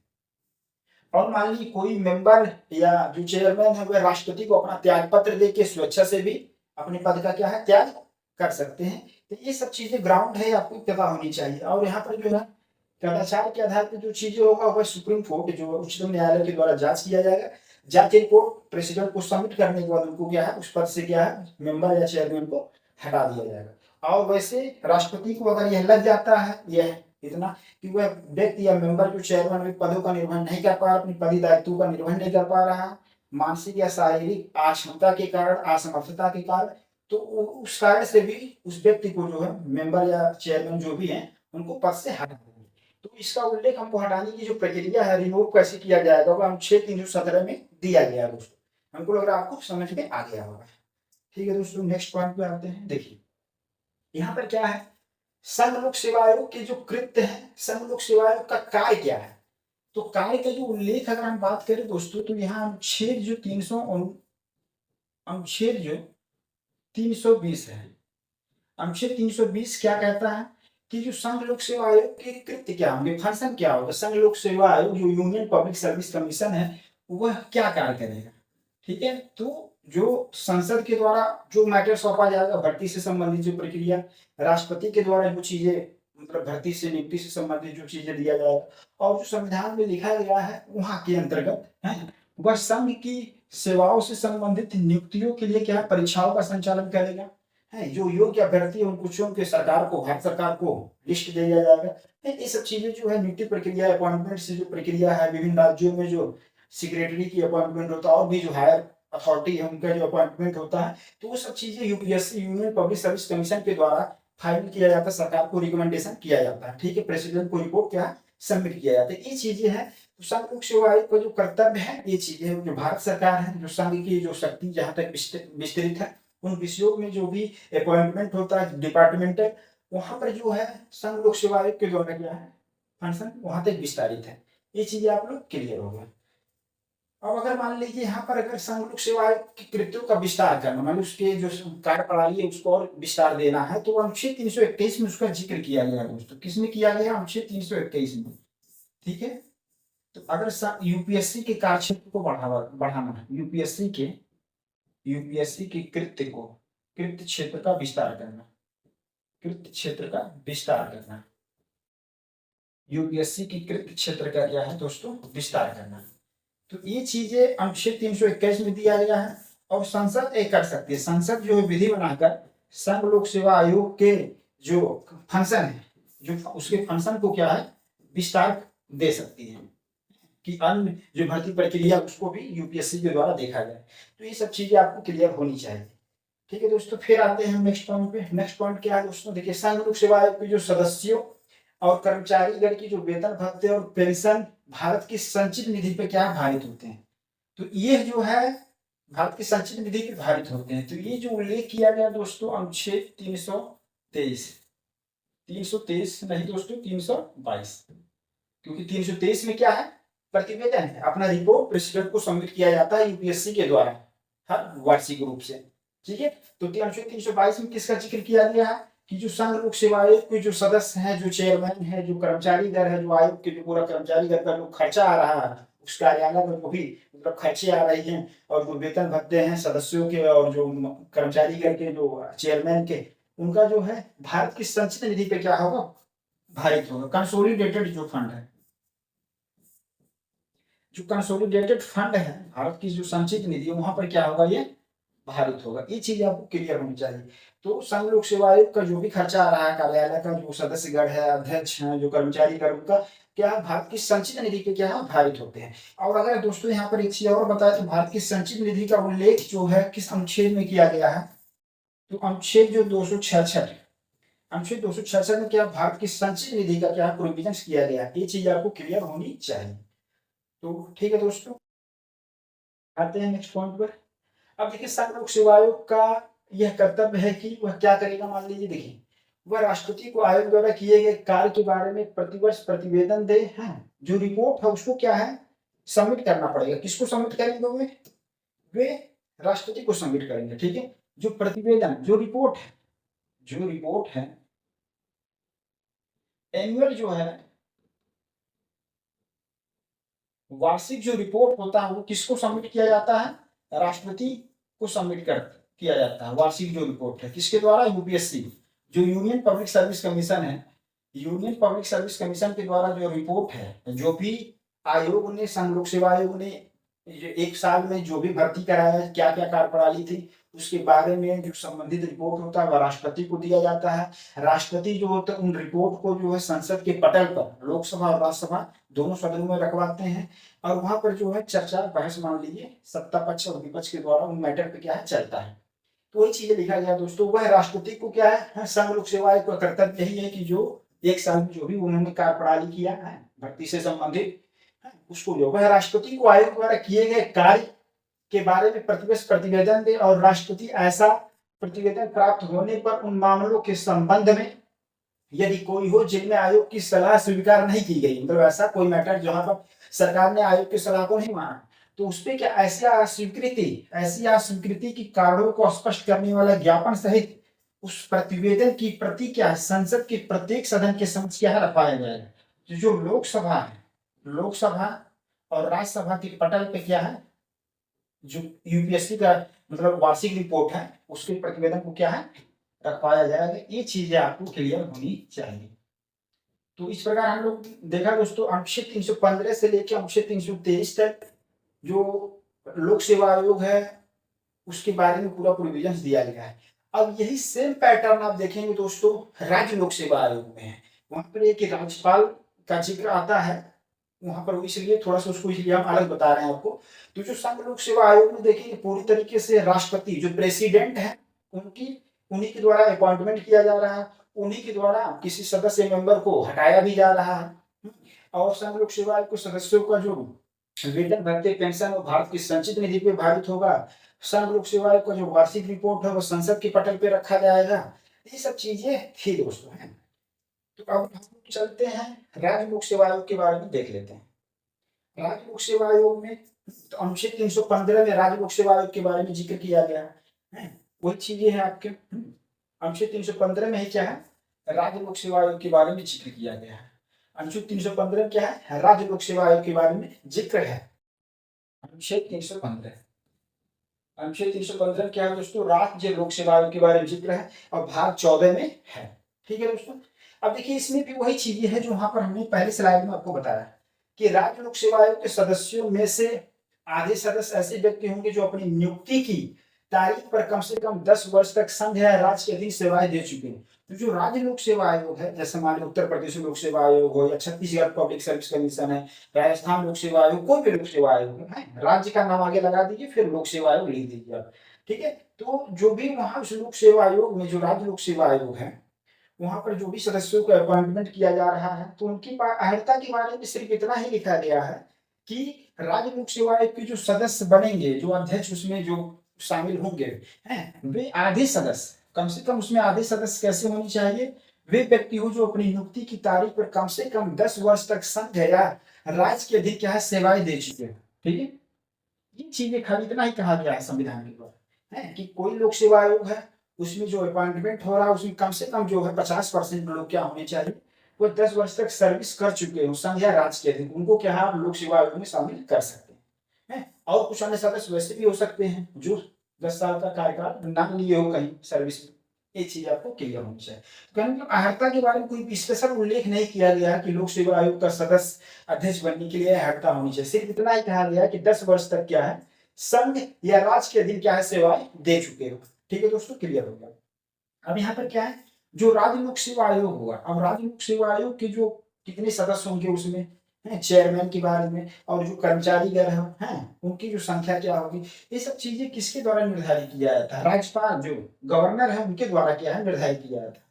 और मान लीजिए कोई मेंबर या जो चेयरमैन है वह राष्ट्रपति को अपना त्याग पत्र दे के स्वेच्छा से भी अपने पद का क्या है, त्याग कर सकते हैं। तो ये सब चीजें ग्राउंड है, आपको पता होनी चाहिए। और यहाँ पर जो है कदाचार के आधार पर जो चीजें होगा वह सुप्रीम कोर्ट, जो उच्चतम न्यायालय के द्वारा जांच किया जाएगा। जांच रिपोर्ट प्रेसिडेंट को सबमिट करने के बाद उनको क्या है, उस पद से क्या है, मेंबर या चेयरमैन को हटा दिया जाएगा। और वैसे राष्ट्रपति को अगर यह लग जाता है, यह इतना कि वह व्यक्ति या मेंबर जो चेयरमैन पदों का निर्वहन नहीं कर पा रहा, अपनी पदी दायित्वों का निर्वहन नहीं कर पा रहा, मानसिक या शारीरिक अक्षमता के कारण, असमर्थता के कारण, तो उस कारण से भी उस व्यक्ति को जो है मेंबर या चेयरमैन जो भी है उनको पद से हटा देंगे। तो इसका उल्लेख हमको हटाने की जो प्रक्रिया है, रिमूव कैसे किया जाएगा, वो अनुच्छेद 317 में दिया गया है दोस्तों। हमको लग रहा है आपको समझ में आ गया होगा। ठीक है दोस्तों, नेक्स्ट पॉइंट पे आते हैं। देखिए यहाँ पर क्या है, संघ लोक सेवा आयोग के जो कृत्य है, संघ लोक सेवा आयोग का कार्य क्या है। तो कार्य का जो उल्लेख अगर हम बात करें दोस्तों, तो यहाँ अनुच्छेद जो 320 है, अनुच्छेद 320 क्या कहता है कि जो संघ लोक सेवा आयोग के कृत्य क्या होंगे, फंक्शन क्या होगा। संघ लोक सेवा आयोग जो यूनियन पब्लिक सर्विस कमीशन है, वह क्या कार्य करेगा। ठीक है, तो जो संसद के द्वारा जो मैटर सौंपा जाएगा, भर्ती से संबंधित जो प्रक्रिया, राष्ट्रपति के द्वारा जो चीजें मतलब भर्ती से नियुक्ति से संबंधित जो चीजें दिया जाएगा, और जो संविधान में लिखा गया है वहाँ के अंतर्गत है वह संघ की सेवाओं से संबंधित नियुक्तियों के लिए क्या परीक्षाओं का संचालन करेगा, है जो योग्य अभ्यर्थी उनको चुन के सरकार को, भारत सरकार को लिस्ट दे दिया जाएगा। ये सब चीजें जो है नियुक्ति प्रक्रिया, अपॉइंटमेंट से जो प्रक्रिया है, विभिन्न राज्यों में जो सेक्रेटरी की अपॉइंटमेंट होता है और भी जो हायर अथॉरिटी है उनका जो अपॉइंटमेंट होता है, तो वो सब चीजें UPSC union public service commission के द्वारा फाइल किया जाता है, सरकार को रिकमेंडेशन किया जाता है, ठीक है, प्रेसिडेंट को रिपोर्ट क्या सबमिट किया जाता है। ये चीजें हैं तो संघ लोक सेवा आयोग का जो कर्तव्य है, ये चीजें जो भारत सरकार है, जो संघ की जो शक्ति जहां तक विस्तृत है, उन विषयों में जो भी अपॉइंटमेंट होता है डिपार्टमेंटल, वहां पर जो है संघ लोक सेवा आयोग के द्वारा क्या है फंक्शन वहां तक विस्तारित है। ये चीजें आप लोग क्लियर हो गए। अब अगर मान लीजिए यहाँ पर अगर संघ लोक सेवा आयोग की कृत्यों का विस्तार करना, मान उसके जो कार्य प्रणाली है उसको और विस्तार देना है, तो अनुच्छेद 321 में उसका जिक्र किया गया है दोस्तों। किसने किया गया? अनुच्छेद 321 में, ठीक है। तो अगर यूपीएससी के कार्यक्षेत्र को बढ़ाना है, यूपीएससी के कृत्य क्षेत्र का विस्तार करना, कृत्य क्षेत्र का विस्तार करना, यूपीएससी की कृत्य क्षेत्र का क्या है दोस्तों? विस्तार करना। तो ये चीजें अनुच्छेद 321 में दिया गया है और संसद एक कर सकती है। संसद जो है विधि बनाकर संघ लोक सेवा आयोग के जो फंक्शन है, जो उसके फंक्शन को क्या है विस्तार दे सकती है कि अन्य जो भर्ती प्रक्रिया उसको भी यूपीएससी के द्वारा देखा जाए। तो ये सब चीजें आपको क्लियर होनी चाहिए, ठीक है दोस्तों। फिर आते हैं नेक्स्ट पॉइंट पे। नेक्स्ट पॉइंट क्या है दोस्तों? देखिए, संघ लोक सेवा आयोग के जो सदस्यों और कर्मचारीगण की जो वेतन भत्ते और पेंशन भारत की संचित निधि पे क्या भारित होते हैं। तो ये जो है भारत की संचित निधि पे भारित होते हैं। तो ये जो उल्लेख किया गया दोस्तों अनुच्छेद 323 नहीं दोस्तों 322, क्योंकि 323 में क्या है प्रतिवेदन है, अपना रिपोर्ट प्रेसिडेंट को सबमिट किया जाता है यूपीएससी के द्वारा हर वार्षिक रूप से, ठीक है। तो अनुच्छेद 322 में किसका जिक्र किया गया है कि जो संघ लोक सेवा आयोग के जो सदस्य हैं, जो चेयरमैन है, जो कर्मचारी दर है, जो आयोग के जो पूरा कर्मचारी दर का जो खर्चा आ रहा है, उस कार्यालय में जो भी मतलब खर्चे आ रही हैं और जो वेतन भत्ते हैं सदस्यों के और जो कर्मचारी दर के जो चेयरमैन के, उनका जो है भारत की संचित निधि पे क्या होगा भारित होगा। कंसोलिडेटेड जो फंड है, जो कंसोलिडेटेड फंड है भारत की जो संचित निधि वहां पर क्या होगा ये भारित होगा। ये चीज आपको क्लियर होनी चाहिए। तो संघ लोक सेवा आयोग का जो भी खर्चा आ रहा है, कार्यालय का जो सदस्यगण है, अध्यक्ष है, जो कर्मचारी गण, उनका क्या भारत की संचित निधि के क्या है भारित होते हैं। और अगर दोस्तों यहाँ पर एक चीज और बताए तो भारत की संचित निधि का उल्लेख जो है किस अनुच्छेद में किया गया है, तो अनुच्छेद जो 266, अनुच्छेद 266 में क्या भारत की संचित निधि का क्या प्रोविजन किया गया है। ये चीज आपको क्लियर होनी चाहिए। तो ठीक है दोस्तों, आते हैं नेक्स्ट पॉइंट पर। अब देखिए, संघ लोक सेवा आयोग का यह कर्तव्य है कि वह क्या करेगा। मान लीजिए देखिए, वह राष्ट्रपति को आयोग द्वारा किए गए कार्य के बारे में प्रतिवर्ष प्रतिवेदन दे, हैं जो रिपोर्ट है उसको क्या है सबमिट करना पड़ेगा। किसको सबमिट करेंगे? वे राष्ट्रपति को सबमिट करेंगे, ठीक है। जो प्रतिवेदन जो रिपोर्ट है एनुअल जो है वार्षिक जो रिपोर्ट होता है वो किसको सबमिट किया जाता है? राष्ट्रपति को सबमिट किया जाता है। वार्षिक जो रिपोर्ट है किसके द्वारा? यूपीएससी, जो यूनियन पब्लिक सर्विस कमीशन है, यूनियन पब्लिक सर्विस कमीशन के द्वारा जो रिपोर्ट है, जो भी आयोग ने, संघ लोक सेवा आयोग ने एक साल में जो भी भर्ती कराया, क्या क्या कार्यप्रणाली थी, उसके बारे में जो संबंधित रिपोर्ट होता है वह राष्ट्रपति को दिया जाता है। राष्ट्रपति जो होता है उन रिपोर्ट को जो है संसद के पटल पर, लोकसभा और राज्यसभा दोनों सदनों में रखवाते हैं और वहां पर जो है चर्चा बहस, मान लीजिए सत्ता पक्ष और विपक्ष के द्वारा उन मैटर पे क्या है चलता है। तो वही चीजें लिखा गया दोस्तों। वह राष्ट्रपति को क्या है संघ लोक सेवा आयोग का कर्तव्य यही है कि जो एक साल में जो भी उन्होंने कार्यप्रणाली किया है भर्ती से संबंधित, उसको जो वह राष्ट्रपति को आयोग द्वारा किए गए कार्य के बारे में प्रतिवर्ष प्रतिवेदन दे और राष्ट्रपति ऐसा प्रतिवेदन प्राप्त होने पर उन मामलों के संबंध में यदि कोई हो जिनमें आयोग की सलाह स्वीकार नहीं की गई, मतलब ऐसा कोई मैटर जहां पर सरकार ने आयोग की सलाह को नहीं माना, तो उसपे क्या ऐसी अस्वीकृति की कारणों को स्पष्ट करने वाला ज्ञापन सहित उस प्रतिवेदन की प्रति क्या संसद के प्रत्येक सदन के समक्ष क्या रखवाया जाएगा। जो लोकसभा है, लोकसभा और राज्यसभा के पटल पे क्या है जो यूपीएससी का मतलब वार्षिक रिपोर्ट है, उसके प्रतिवेदन को क्या है रखवाया जाएगा। ये चीजें आपको क्लियर होनी चाहिए। तो इस प्रकार हम लोग देखा दोस्तों अनुच्छेद 315 से लेकर अनुच्छेद 323 तक जो लोक सेवा आयोग है उसके बारे में पूरा प्रोविजन दिया गया है। अब यही सेम पैटर्न आप देखेंगे दोस्तों राज्य लोक सेवा आयोग में है। वहां पर एक राज्यपाल का जिक्र आता है वहां पर, इसलिए थोड़ा सा उसको इसलिए हम अलग बता रहे हैं आपको। तो जो संघ लोक सेवा आयोग में देखिए पूरी तरीके से राष्ट्रपति जो प्रेसिडेंट है उन्हीं के द्वारा अपॉइंटमेंट किया जा रहा है, उन्हीं के द्वारा किसी सदस्य मेंबर को हटाया भी जा रहा है। और संघ लोक सेवा आयोग के सदस्यों का जो वेतन भत्ते पेंशन और भारत की संचित निधि पे भारित होगा। संघ लोक सेवा आयोग का जो वार्षिक रिपोर्ट है वो संसद के पटल पे रखा जाएगा। ये सब चीजें थी दोस्तों है। तो अब हम चलते हैं राज्य लोक सेवा आयोग के बारे में देख लेते हैं। राज्य लोक सेवा आयोग में तो अनुच्छेद 315 में राज्य लोक सेवा आयोग के बारे में जिक्र किया गया है। वही चीजें है आपके अनुच्छेद 315 में ही क्या है राज्य लोक सेवा आयोग के बारे में जिक्र किया गया है। अनुच्छेद 315 क्या है राज्य लोक सेवा आयोग के बारे में जिक्र है। अनुच्छेद 315 क्या है दोस्तों राज्य लोक सेवा आयोग के बारे में जिक्र है और भाग 14 में है। ठीक है दोस्तों। अब देखिए इसमें भी वही चीजें हैं जो वहां पर हमने पहले स्लाइड में आपको बताया कि राज्य लोक सेवा आयोग के सदस्यों में से आधे सदस्य ऐसे व्यक्ति होंगे जो अपनी नियुक्ति की तारीख पर कम से कम 10 वर्ष तक संघ या राज्य के अधीन सेवाएं दे चुके हैं। तो जो राज्य लोक सेवा आयोग है जैसे मान लो उत्तर प्रदेश लोक सेवा आयोग हो या छत्तीसगढ़ पब्लिक सर्विस कमीशन है, राजस्थान लोक सेवा आयोग, कोई भी लोक सेवा आयोग है, राज्य का नाम आगे लगा दीजिए फिर लोक सेवा आयोग लिख दीजिए आप। ठीक है। तो जो भी वहां उस लोक सेवा आयोग में जो राज्य लोक सेवा आयोग है वहां पर जो भी सदस्यों को अपॉइंटमेंट किया जा रहा है तो उनकी अर्हता के बारे में सिर्फ इतना ही लिखा गया है कि राज्य लोक सेवा आयोग के जो सदस्य बनेंगे जो अध्यक्ष उसमें जो शामिल होंगे हैं वे आधे सदस्य कम से कम उसमें आधे सदस्य कैसे होने चाहिए वे व्यक्ति हो जो अपनी नियुक्ति की तारीख पर कम से कम 10 वर्ष तक संघ या राज्य के अधीन क्या है सेवाएं दे चुके हैं। ठीक है। ये चीजें खाली इतना ही कहा गया है संविधान के द्वारा है कि कोई लोक सेवा आयोग है उसमें जो अपॉइंटमेंट हो रहा है उसमें कम से कम जो है 50% लोग क्या होने चाहिए वो 10 वर्ष तक सर्विस कर चुके हो संघ या राज्य के अधीन, उनको क्या है लोक सेवा आयोग में शामिल कर सकते हैं। और कुछ अन्य सदस्य वैसे भी हो सकते हैं जो 10 साल का कार्यकाल न लिए हो कहीं सर्विस में। ये चीज आपको क्लियर होनी चाहिए। तो कहने मतलब अर्हता के बारे में कोई स्पेशल उल्लेख नहीं किया गया है कि लोक सेवा आयोग का सदस्य अध्यक्ष बनने के लिए अर्हता होनी चाहिए। सिर्फ इतना ही कहा गया कि 10 वर्ष तक क्या है संघ या राज्य के अधीन क्या है सेवाएं दे चुके हो। ठीक है दोस्तों क्लियर हो गया। अब यहाँ पर क्या है जो राज्य लोक सेवा आयोग हुआ, अब राज्य लोक सेवा आयोग के जो कितने सदस्य होंगे उसमें चेयरमैन के बारे में और जो कर्मचारीगण हैं उनकी जो संख्या क्या होगी ये सब चीजें किसके द्वारा निर्धारित किया जाता है राज्यपाल जो गवर्नर है उनके द्वारा क्या है निर्धारित किया जाता है।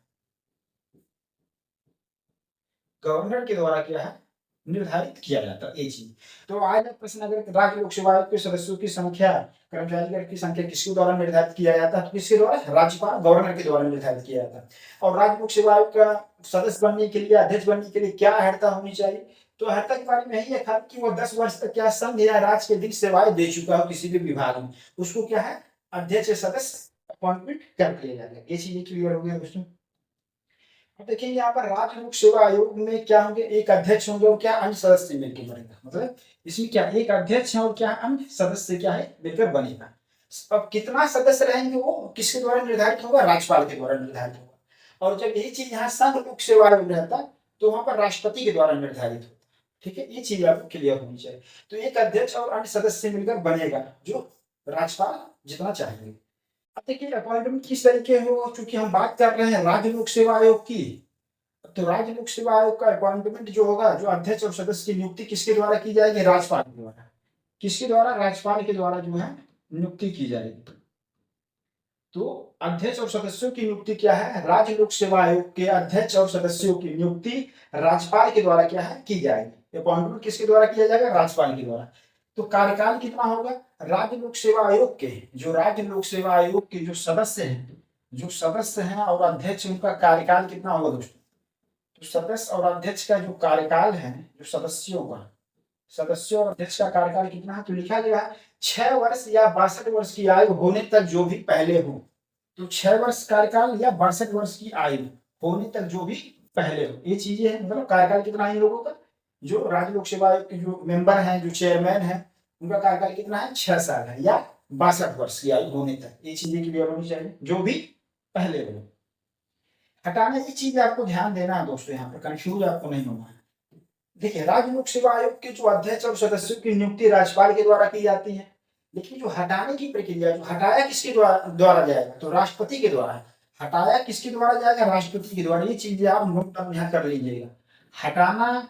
गवर्नर के द्वारा क्या है निर्धारित किया जाता है ये चीज। तो आज प्रश्न अगर राज्य लोक सेवा आयोग के सदस्यों की संख्या कर्मचारीगण की संख्या किसके द्वारा निर्धारित किया जाता है तो किसके द्वारा राज्यपाल गवर्नर के द्वारा निर्धारित किया जाता है। और राज्य लोक सेवा आयोग का सदस्य बनने के लिए अध्यक्ष बनने के लिए क्या अर्हता होनी चाहिए तो अर्हता के बारे में यही है कि वो 10 वर्ष तक क्या संघ या राज्य के अधीन सेवाएं दे चुका हो किसी भी विभाग में उसको क्या है अध्यक्ष सदस्य अपॉइंटमेंट कर दिया जाएगा। ये चीजें क्लियर हो गया दोस्तों। अब देखिए यहाँ पर राज्य लोक सेवा आयोग में क्या होंगे एक अध्यक्ष होंगे और क्या अन्य सदस्य मिलकर बनेगा, मतलब इसमें क्या एक अध्यक्ष है और क्या अन्य सदस्य क्या है मिलकर बनेगा। अब कितना सदस्य रहेंगे वो किसके द्वारा निर्धारित होगा राज्यपाल के द्वारा निर्धारित होगा। और जब यही चीज यहाँ संघ लोक सेवा आयोग रहता तो वहां पर राष्ट्रपति के द्वारा निर्धारित होता। ठीक है। ये चीज आपको क्लियर होनी चाहिए। तो एक अध्यक्ष और अन्य सदस्य मिलकर बनेगा जो राज्यपाल जितना चाहेंगे। अब देखिए अपॉइंटमेंट किस तरीके हो चूंकि हम बात कर रहे हैं राज्य लोक सेवा आयोग की तो राज्य लोक सेवा आयोग का अपॉइंटमेंट जो होगा जो अध्यक्ष और सदस्य की नियुक्ति किसके द्वारा की जाएगी राज्यपाल के द्वारा। किसके द्वारा राज्यपाल के द्वारा जो है नियुक्ति की जाएगी। तो अध्यक्ष और सदस्यों की नियुक्ति क्या है राज्य लोक सेवा आयोग के अध्यक्ष और सदस्यों की नियुक्ति राज्यपाल के द्वारा क्या है की जाएगी। अपॉइंटमेंट किसके द्वारा किया जाएगा राज्यपाल के द्वारा। तो कार्यकाल कितना होगा राज्य लोक सेवा आयोग के जो राज्य लोक सेवा आयोग के जो सदस्य हैं और अध्यक्ष उनका कार्यकाल कितना होगा दोस्तों। तो सदस्य और अध्यक्ष का जो कार्यकाल है जो सदस्यों और अध्यक्ष का कार्यकाल कितना है तो लिखा गया है 6 वर्ष या 62 वर्ष की आयु होने तक जो भी पहले हो। तो 6 वर्ष कार्यकाल या 62 वर्ष की आयु होने तक जो भी पहले हो ये चीजें हैं। मतलब कार्यकाल कितना है इन लोगों का जो राज्य लोक सेवा आयोग के जो मेंबर हैं जो चेयरमैन है उनका कार्यकाल कितना है 6 साल है या 62 वर्ष की आयु होने तक। ये चीजें क्लियर होनी चाहिए जो भी पहले हो। हटाने की चीज आपको ध्यान देना है दोस्तों, यहाँ पर कंफ्यूज आपको नहीं होना है। देखिए, राज्य लोक सेवा आयोग के जो अध्यक्ष और सदस्यों की नियुक्ति राज्यपाल के द्वारा की जाती है, लेकिन जो हटाने की प्रक्रिया, जो हटाया किसके द्वारा जाएगा, तो राष्ट्रपति के द्वारा। हटाया किसके द्वारा जाएगा, राष्ट्रपति के द्वारा। ये चीजें आप नोट डाउन यहाँ कर लीजिएगा। हटाना,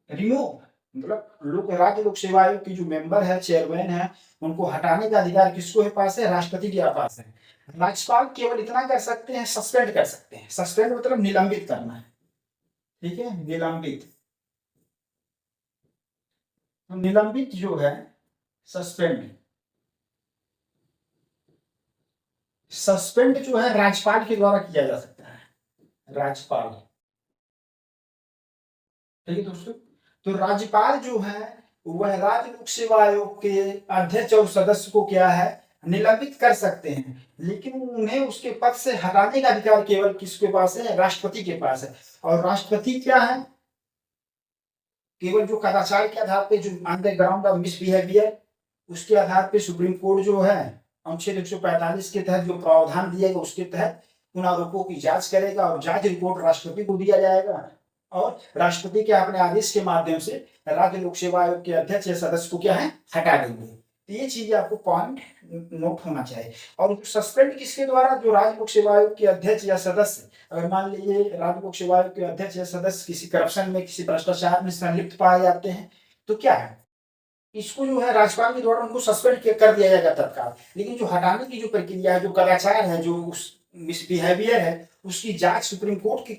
रिमूव, मतलब राज्य लोक सेवा आयोग की जो मेंबर है, चेयरमैन है, उनको हटाने का अधिकार किसको है पास है, राष्ट्रपति के पास है। राज्यपाल केवल इतना कर सकते हैं, सस्पेंड कर सकते हैं। सस्पेंड मतलब निलंबित करना है, ठीक है, निलंबित। तो निलंबित जो है, सस्पेंड, सस्पेंड जो है राज्यपाल के द्वारा किया जा सकता है, राज्यपाल। ठीक है दोस्तों, तो राज्यपाल जो है वह राज्य लोक सेवा आयोग के अध्यक्ष और सदस्य को क्या है, निलंबित कर सकते हैं, लेकिन उन्हें उसके पद से हटाने का अधिकार केवल किसके पास है, राष्ट्रपति के पास है। और राष्ट्रपति क्या है, केवल जो कदाचार के आधार पे, जो अंडरग्राउंड ऑफ मिसबिहेवियर, उसके आधार पे सुप्रीम कोर्ट जो है अनुच्छेद 145 के तहत जो प्रावधान दिएगा, उसके तहत उन आरोपों की जांच करेगा और जांच रिपोर्ट राष्ट्रपति को दिया जाएगा, और राष्ट्रपति के अपने आदेश के माध्यम से राज्य लोक सेवा आयोग के अध्यक्ष या सदस्य को क्या है, हटा देंगे। तो ये चीज आपको पॉइंट नोट होना चाहिए। और सस्पेंड किसके द्वारा, जो राज्य लोक सेवा आयोग के अध्यक्ष या सदस्य, अगर मान लीजिए राज्य लोक सेवा आयोग के अध्यक्ष या सदस्य किसी करप्शन में, किसी भ्रष्टाचार में संलिप्त पाए जाते हैं, तो क्या है, इसको जो है राज्यपाल के द्वारा उनको सस्पेंड कर दिया जाएगा तत्काल। लेकिन जो हटाने की जो प्रक्रिया है, जो कदाचार है, जो मिसबिहेवियर है, उसकी जांच सुप्रीम कोर्ट की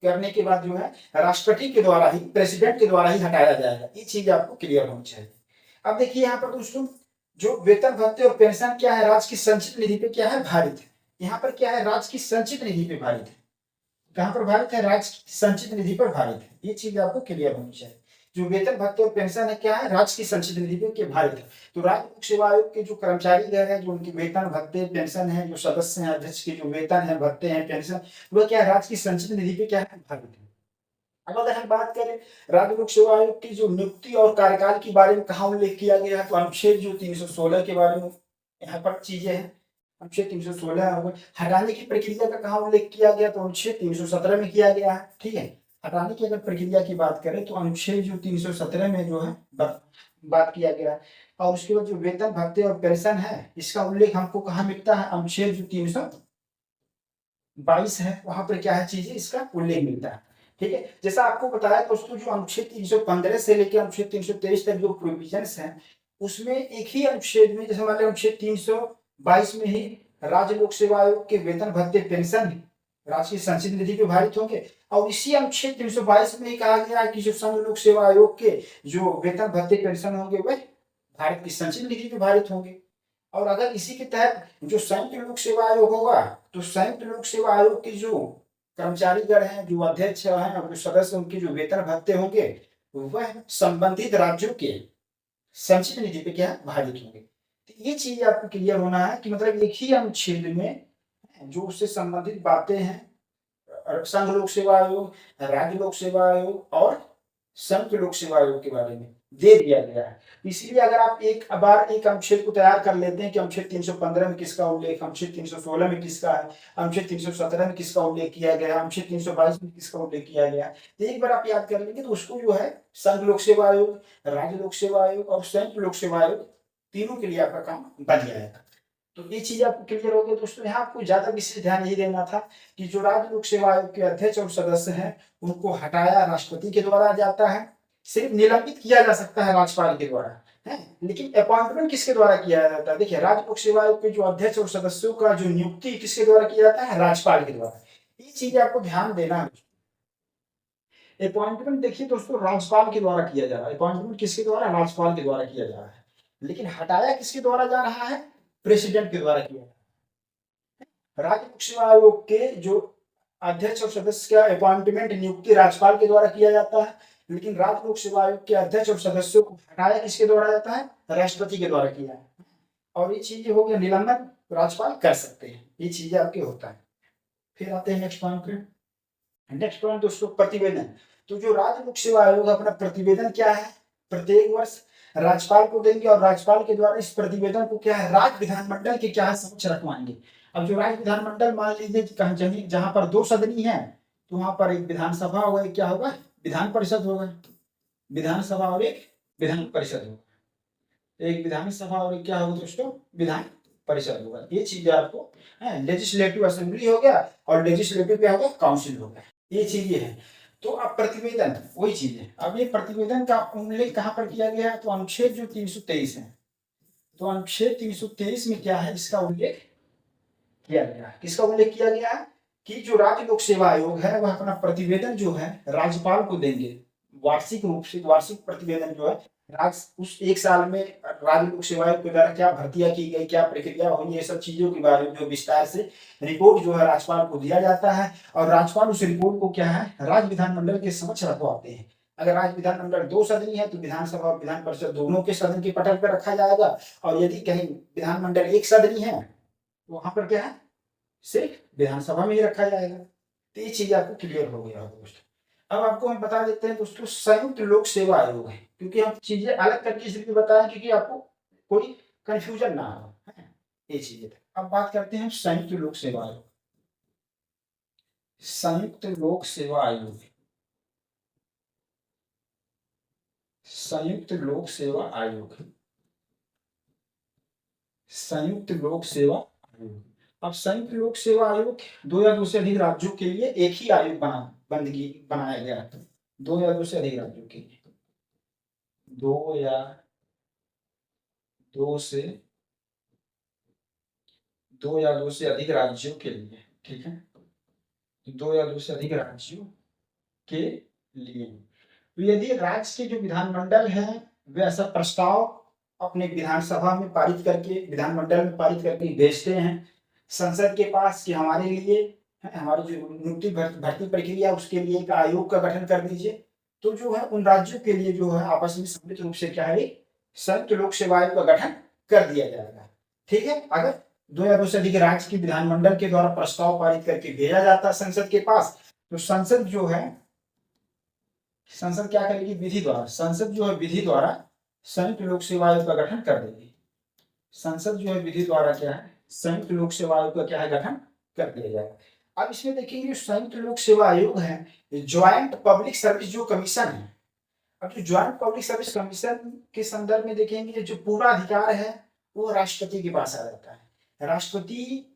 करने के बाद जो है राष्ट्रपति के द्वारा ही, प्रेसिडेंट के द्वारा ही हटाया जाएगा। ये चीज आपको क्लियर होनी चाहिए। अब देखिए यहाँ पर दोस्तों, जो वेतन भत्ते और पेंशन क्या है, राज्य की संचित निधि पे क्या है, भारित है। यहाँ पर क्या है, राज्य की संचित निधि पे भारित है। कहाँ पर भारित है, राज्य की संचित निधि पर भारित है। ये चीज आपको क्लियर होनी चाहिए। जो वेतन भत्ते और पेंशन है क्या है, राज्य की संचित निधि पे के भारित है। तो राज्य लोक सेवा आयोग के जो कर्मचारी हैं, जो उनके वेतन भत्ते पेंशन है, जो सदस्य हैं, अध्यक्ष के जो वेतन है, भत्ते हैं, पेंशन, वो क्या है, राज्य की संचित निधि पे क्या है, भारित है। अब अगर हम बात करें राज्य लोक सेवा आयोग की जो नियुक्ति और कार्यकाल के बारे में कहा उल्लेख किया गया है, तो अनुच्छेद जो 316 के बारे में यहाँ पर चीजें हैं। अनुच्छेद 316 हो गए। हटाने की प्रक्रिया का कहा उल्लेख किया गया, तो अनुच्छेद 317 में किया गया है। ठीक है, हटाने की अगर प्रक्रिया की बात करें तो अनुच्छेद जो 317 में जो है बात किया गया है। और उसके बाद जो वेतन भत्ते और पेंशन है, इसका उल्लेख हमको कहाँ मिलता है, अनुच्छेद जो 322 है, वहां पर क्या है चीजें, इसका उल्लेख मिलता है। ठीक है, जैसा आपको बताया दोस्तों, जो अनुच्छेद 315 से लेकर अनुच्छेद 323 तक जो प्रोविजंस हैं, उसमें एक ही अनुच्छेद में, जैसे मान लीजिए अनुच्छेद 322 में ही राज्य लोक सेवा आयोग के वेतन भत्ते पेंशन राष्ट्रीय संचित निधि पे भारित होंगे, और इसी अनुच्छेद 322 में ही कहा गया है कि जो संघ लोक सेवा आयोग के जो वेतन भत्ते पेंशन होंगे वह भारत की संचित निधि पे भारित होंगे। और अगर इसी के तहत जो संयुक्त लोक सेवा आयोग होगा, तो संयुक्त लोक सेवा आयोग के जो कर्मचारीगण हैं, जो अध्यक्ष हैं और जो सदस्य, उनके जो वेतन भत्ते होंगे वह संबंधित राज्यों के संचित निधि पे क्या भारित होंगे। तो ये चीज आपको क्लियर होना है कि मतलब एक ही अनुच्छेद में जो उससे संबंधित बातें हैं, संघ लोक सेवा आयोग, राज्य लोक सेवा आयोग और संघ लोक सेवा आयोग के बारे में दे दिया गया है। इसलिए अगर आप एक बार एक अनुच्छेद को तैयार कर लेते हैं कि अनुच्छेद 315 में किसका उल्लेख, अनुच्छेद 316 में किसका है, अनुच्छेद 317 में किसका उल्लेख किया गया, अनुच्छेद 322 में किसका उल्लेख किया गया, तो एक बार आप याद कर लेंगे तो उसको जो है संघ लोक सेवा आयोग, राज्य लोक सेवा आयोग और संयुक्त लोक सेवा आयोग तीनों के लिए आपका काम बन जाएगा। तो ये चीज आपको क्लियर हो गई दोस्तों। यहाँ आपको ज्यादा विशेष ध्यान यही देना था कि जो राज्य लोक सेवा आयोग के अध्यक्ष और सदस्य हैं, उनको हटाया राष्ट्रपति के द्वारा जाता है, सिर्फ निलंबित किया जा सकता है राज्यपाल के द्वारा है, लेकिन अपॉइंटमेंट किसके द्वारा किया जाता है। देखिए, राज्य लोक सेवा आयोग के जो अध्यक्ष और सदस्यों का जो नियुक्ति किसके द्वारा किया जाता है, राज्यपाल के द्वारा। ये चीज आपको ध्यान देना है। अपॉइंटमेंट देखिए दोस्तों, राज्यपाल के द्वारा किया जा रहा है। अपॉइंटमेंट किसके द्वारा, राज्यपाल के द्वारा किया जा रहा है, लेकिन हटाया किसके द्वारा जा रहा है, प्रेसिडेंट के द्वारा किया जाता है। राज्य लोक सेवा आयोग के जो अध्यक्ष और सदस्य का अपॉइंटमेंट, नियुक्ति राज्यपाल के द्वारा किया जाता है, लेकिन राज्य लोक सेवा आयोग के अध्यक्ष और सदस्यों को हटाया किसके द्वारा जाता है, राष्ट्रपति के द्वारा किया है। और ये चीजें हो गया निलंबन, राज्यपाल कर सकते हैं, ये चीजें आपके होता है। फिर आते हैं नेक्स्ट पॉइंट पे। नेक्स्ट पॉइंट दोस्तों, प्रतिवेदन। तो जो राज्य लोक सेवा आयोग अपना प्रतिवेदन क्या है, प्रत्येक वर्ष राज्यपाल को देंगे और राज्यपाल के द्वारा इस प्रतिवेदन को क्या है राज्य विधानमंडल के क्या है समक्ष रखवाएंगे। अब जो राज्य विधानमंडल मान लीजिए कहीं जहां पर 2 सदनी है तो वहां पर एक विधानसभा होगा, क्या होगा विधान परिषद होगा, विधानसभा और एक विधान परिषद होगा, एक विधानसभा और एक क्या होगा दोस्तों विधान परिषद होगा। ये चीज आपको लेजिस्लेटिव असेंबली हो गया और लेजिस्लेटिव क्या होगा काउंसिल होगा, ये चीजें है। तो अब प्रतिवेदन वही चीज है। अब ये प्रतिवेदन का उल्लेख कहां पर किया गया है, तो अनुच्छेद जो 323 है, तो अनुच्छेद 323 में क्या है इसका उल्लेख किया गया है। किसका उल्लेख किया गया है कि जो राज्य लोक सेवा आयोग है वह अपना प्रतिवेदन जो है राज्यपाल को देंगे, वार्षिक रूप से वार्षिक प्रतिवेदन जो है उस एक साल में राज्य लोक सेवा आयोग के द्वारा क्या भर्तियां की गई, क्या प्रक्रिया हुई, ये सब चीजों के बारे में जो विस्तार से रिपोर्ट जो है राज्यपाल को दिया जाता है और राज्यपाल उस रिपोर्ट को क्या है राज्य विधानमंडल के समक्ष रखवाते हैं। अगर राज्य विधानमंडल 2 सदनी है तो विधानसभा और विधान परिषद दोनों के सदन के पटल पर रखा जाएगा, और यदि कहीं विधानमंडल 1 सदनी है तो वहां पर क्या है सिर्फ विधानसभा में ही रखा जाएगा। तो ये चीज आपको क्लियर हो गया दोस्तों। अब आपको हम बता देते हैं दोस्तों संयुक्त लोक सेवा आयोग है, क्योंकि हम चीजें अलग करके इसलिए बताएं क्योंकि आपको कोई कंफ्यूजन ना हो, ये चीजें। अब बात करते हैं संयुक्त लोक सेवा आयोग। संयुक्त लोक सेवा आयोग, संयुक्त लोक सेवा आयोग, संयुक्त लोक सेवा आयोग। अब संयुक्त लोक सेवा आयोग 2 या 2 से अधिक राज्यों के लिए एक ही आयोग बनाया गया है। 2 या 2 से अधिक राज्यों के लिए, 2 या 2 से 2 या 2 से अधिक राज्यों के लिए, ठीक है, 2 या 2 से अधिक राज्यों के लिए। तो यदि राज्य के जो विधानमंडल है वे ऐसा प्रस्ताव अपने विधानसभा में पारित करके विधानमंडल में पारित करके भेजते हैं संसद के पास कि हमारे लिए हमारी जो नियुक्ति भर्ती प्रक्रिया उसके लिए एक आयोग का गठन कर दीजिए, तो जो है उन राज्यों के लिए जो है आपस में सम्मिलित रूप से क्या है संयुक्त लोक सेवा आयोग का गठन कर दिया जाएगा। ठीक है, अगर 2 या 2 से अधिक राज्य की विधानमंडल के द्वारा प्रस्ताव पारित करके भेजा जाता है संसद के पास, तो संसद जो है संसद क्या करेगी विधि द्वारा, संसद जो है विधि द्वारा संयुक्त लोक सेवा आयोग का गठन कर देगी। संसद जो है विधि द्वारा क्या है संयुक्त लोक सेवा आयोग का क्या है गठन कर दिया जाएगा। अब इसमें देखेंगे संयुक्त लोक सेवा आयोग है ज्वाइंट पब्लिक सर्विस जो कमीशन है। अब जो ज्वाइंट पब्लिक सर्विस कमीशन के संदर्भ में देखेंगे जो पूरा अधिकार है वो राष्ट्रपति के पास आ जाता है। राष्ट्रपति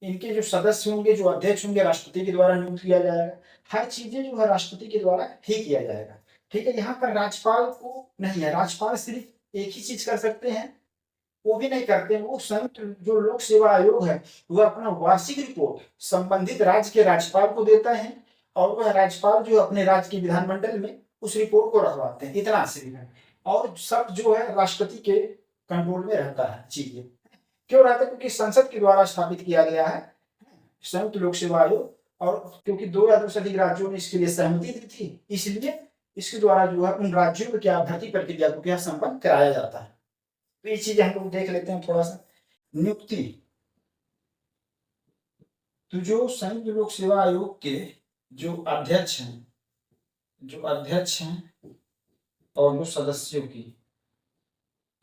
इनके जो सदस्य होंगे जो अध्यक्ष होंगे राष्ट्रपति के द्वारा नियुक्त किया जाएगा। हर चीजें जो है राष्ट्रपति के द्वारा ही किया जाएगा। ठीक है, यहाँ पर राज्यपाल को नहीं है, राज्यपाल सिर्फ एक ही चीज कर सकते हैं, वो भी नहीं करते हैं। वो संयुक्त जो लोक सेवा आयोग है वह अपना वार्षिक रिपोर्ट संबंधित राज्य के राज्यपाल को देता है और वह राज्यपाल जो अपने राज्य के विधानमंडल में उस रिपोर्ट को रखवाते हैं। इतना सिर्फ है, और सब जो है राष्ट्रपति के कंट्रोल में रहता है। चीजें क्यों रहता है क्योंकि संसद के द्वारा स्थापित किया गया है संयुक्त लोक सेवा आयोग, और क्योंकि 2 या 2 से अधिक राज्यों ने इसके लिए सहमति दी थी, इसलिए इसके द्वारा जो है उन राज्यों में क्या भर्ती प्रक्रिया को क्या संपन्न कराया जाता है। तो ये चीजें हम लोग देख लेते हैं थोड़ा सा। नियुक्ति, तो जो संयुक्त लोक सेवा आयोग के जो अध्यक्ष हैं और जो सदस्यों की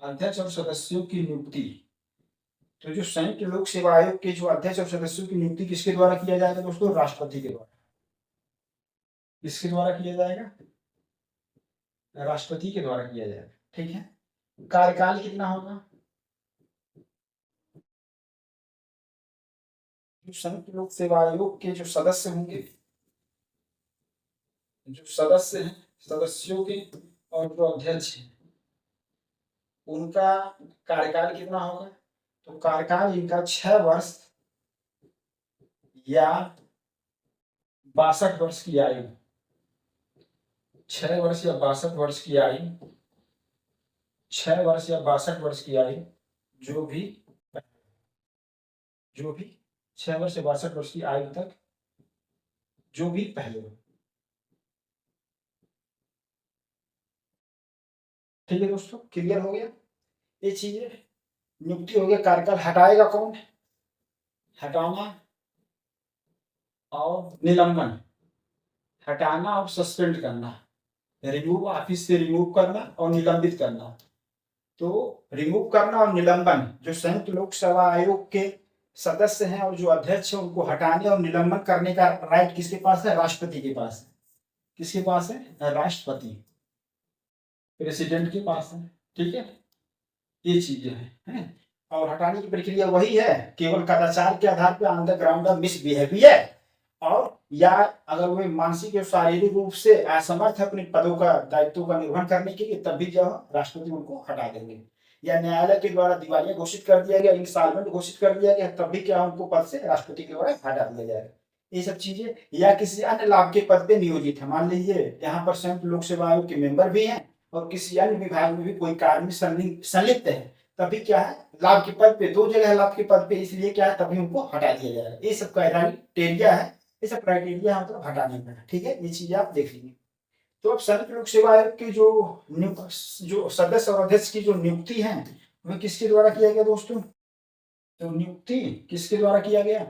अध्यक्ष और सदस्यों की नियुक्ति, तो जो संयुक्त लोक सेवा आयोग के जो अध्यक्ष और सदस्यों की नियुक्ति किसके द्वारा किया जाएगा दोस्तों, राष्ट्रपति के द्वारा। किसके द्वारा किया जाएगा, राष्ट्रपति के द्वारा किया जाएगा। ठीक है, कार्यकाल कितना होगा, जो संयुक्त लोक सेवा आयोग के जो सदस्य होंगे, जो सदस्य हैं सदस्यों के और जो अध्यक्ष हैं उनका कार्यकाल कितना होगा, तो कार्यकाल इनका 6 वर्ष या 62 वर्ष की आयु, 6 वर्ष या 62 वर्ष की आयु, 6 वर्ष या 62 वर्ष की आयु, जो भी 6 वर्ष से 62 वर्ष की आयु तक जो भी पहले हो। ठीक है दोस्तों, क्लियर हो गया ये चीजें। नियुक्ति हो गया, कार्यकाल हटाएगा कौन, हटाना और निलंबन, हटाना और सस्पेंड करना, रिमूव, ऑफिस से रिमूव करना और निलंबित करना। तो रिमूव करना और निलंबन, जो संयुक्त लोक सेवा आयोग के सदस्य हैं और जो अध्यक्ष है, उनको हटाने और निलंबन करने का राइट किसके पास है? राष्ट्रपति के पास है। किसके पास है? राष्ट्रपति, प्रेसिडेंट के पास है। ठीक है, ये चीजें हैं। और हटाने की प्रक्रिया वही है, केवल कदाचार के आधार पर, on the ground of misbehaviour, और या अगर वे मानसिक या शारीरिक रूप से असमर्थ है अपने पदों का दायित्व का निर्वहन करने के लिए, तब भी जो राष्ट्रपति उनको हटा देंगे। या न्यायालय के द्वारा दिवालिया घोषित कर दिया गया, इंसॉल्वेंट घोषित कर दिया गया, तब भी क्या उनको पद से राष्ट्रपति के द्वारा हटा दिया जाएगा। ये सब चीजें, या किसी अन्य लाभ के पद पे नियोजित है, मान लीजिए यहाँ पर संयुक्त लोक सेवा आयोग के मेंबर भी हैं और किसी अन्य विभाग में भी कोई कार्य में संलिप्त है, तभी क्या है? लाभ के पद पे, दो जगह है लाभ के पद पे, इसलिए क्या है? तभी उनको हटा दिया जाएगा। ये सब क्राइटेरिया है, ये सब क्राइटेरिया मतलब हटाने का। ठीक है, ये चीजें आप देख लीजिए। तो अब संयुक्त लोक सेवा आयोग के जो सदस्य और अध्यक्ष की जो नियुक्ति है, वह किसके द्वारा किया गया दोस्तों? तो नियुक्ति किसके द्वारा किया गया?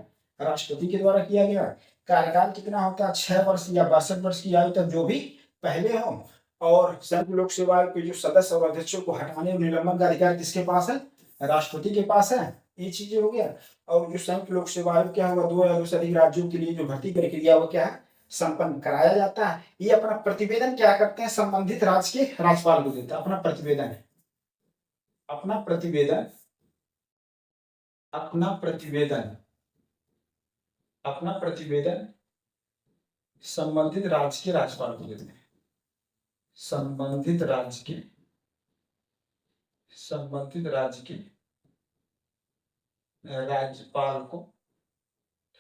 राष्ट्रपति के द्वारा किया गया। कार्यकाल कितना होता है? 6 वर्ष या 62 वर्ष की आयु तक, जो भी पहले हो। और संयुक्त लोक सेवा आयोग के जो सदस्य और अध्यक्षों को हटाने और निलंबन का अधिकार किसके पास है? राष्ट्रपति के पास है। ये चीजें हो गया। और जो संयुक्त लोक सेवा आयोग क्या होगा, 2 या 2 से अधिक राज्यों के लिए जो भर्ती प्रक्रिया वो क्या है? संपन्न कराया जाता है। ये अपना प्रतिवेदन क्या करते हैं? संबंधित राज्य के राज्यपाल को देता है। अपना प्रतिवेदन है, अपना प्रतिवेदन, अपना प्रतिवेदन, अपना प्रतिवेदन संबंधित राज्य के राज्यपाल को देते हैं। संबंधित राज्य के, संबंधित राज्य के राज्यपाल को,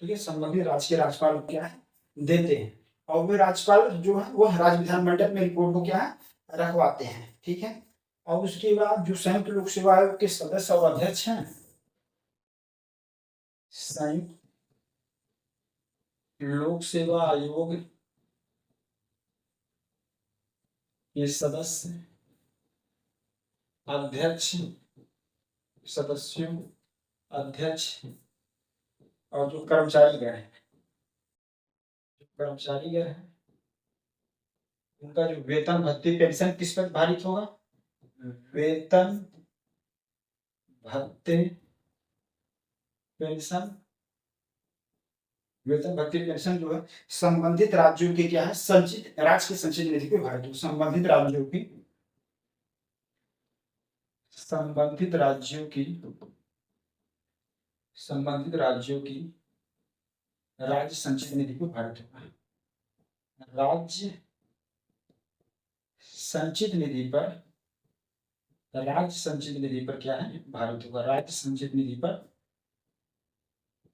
ठीक है, संबंधित राज्य के राज्यपाल को क्या है? देते हैं। और वे राज्यपाल जो है वो राज्य विधानमंडल में रिपोर्ट को क्या है? रखवाते हैं। ठीक है, और उसके बाद जो संयुक्त लोक सेवा आयोग के सदस्य और अध्यक्ष हैं, संयुक्त लोक सेवा आयोग के सदस्य, अध्यक्ष, सदस्यों, अध्यक्ष और जो कर्मचारीगण है, कर्मचारीगण है, उनका जो वेतन भत्ते पेंशन किस पर भारित होगा? वेतन भत्ते पेंशन, वेतन भत्ते पेंशन जो है संबंधित राज्यों की क्या है? संचित, राज्य की संचित निधि पे भारित हो। संबंधित राज्यों की, संबंधित राज्यों की, संबंधित राज्यों की राज्य संचित निधि पे भारित होगा। राज्य संचित निधि पर, राज्य संचित निधि पर क्या है? भारित होगा। राज्य संचित निधि पर,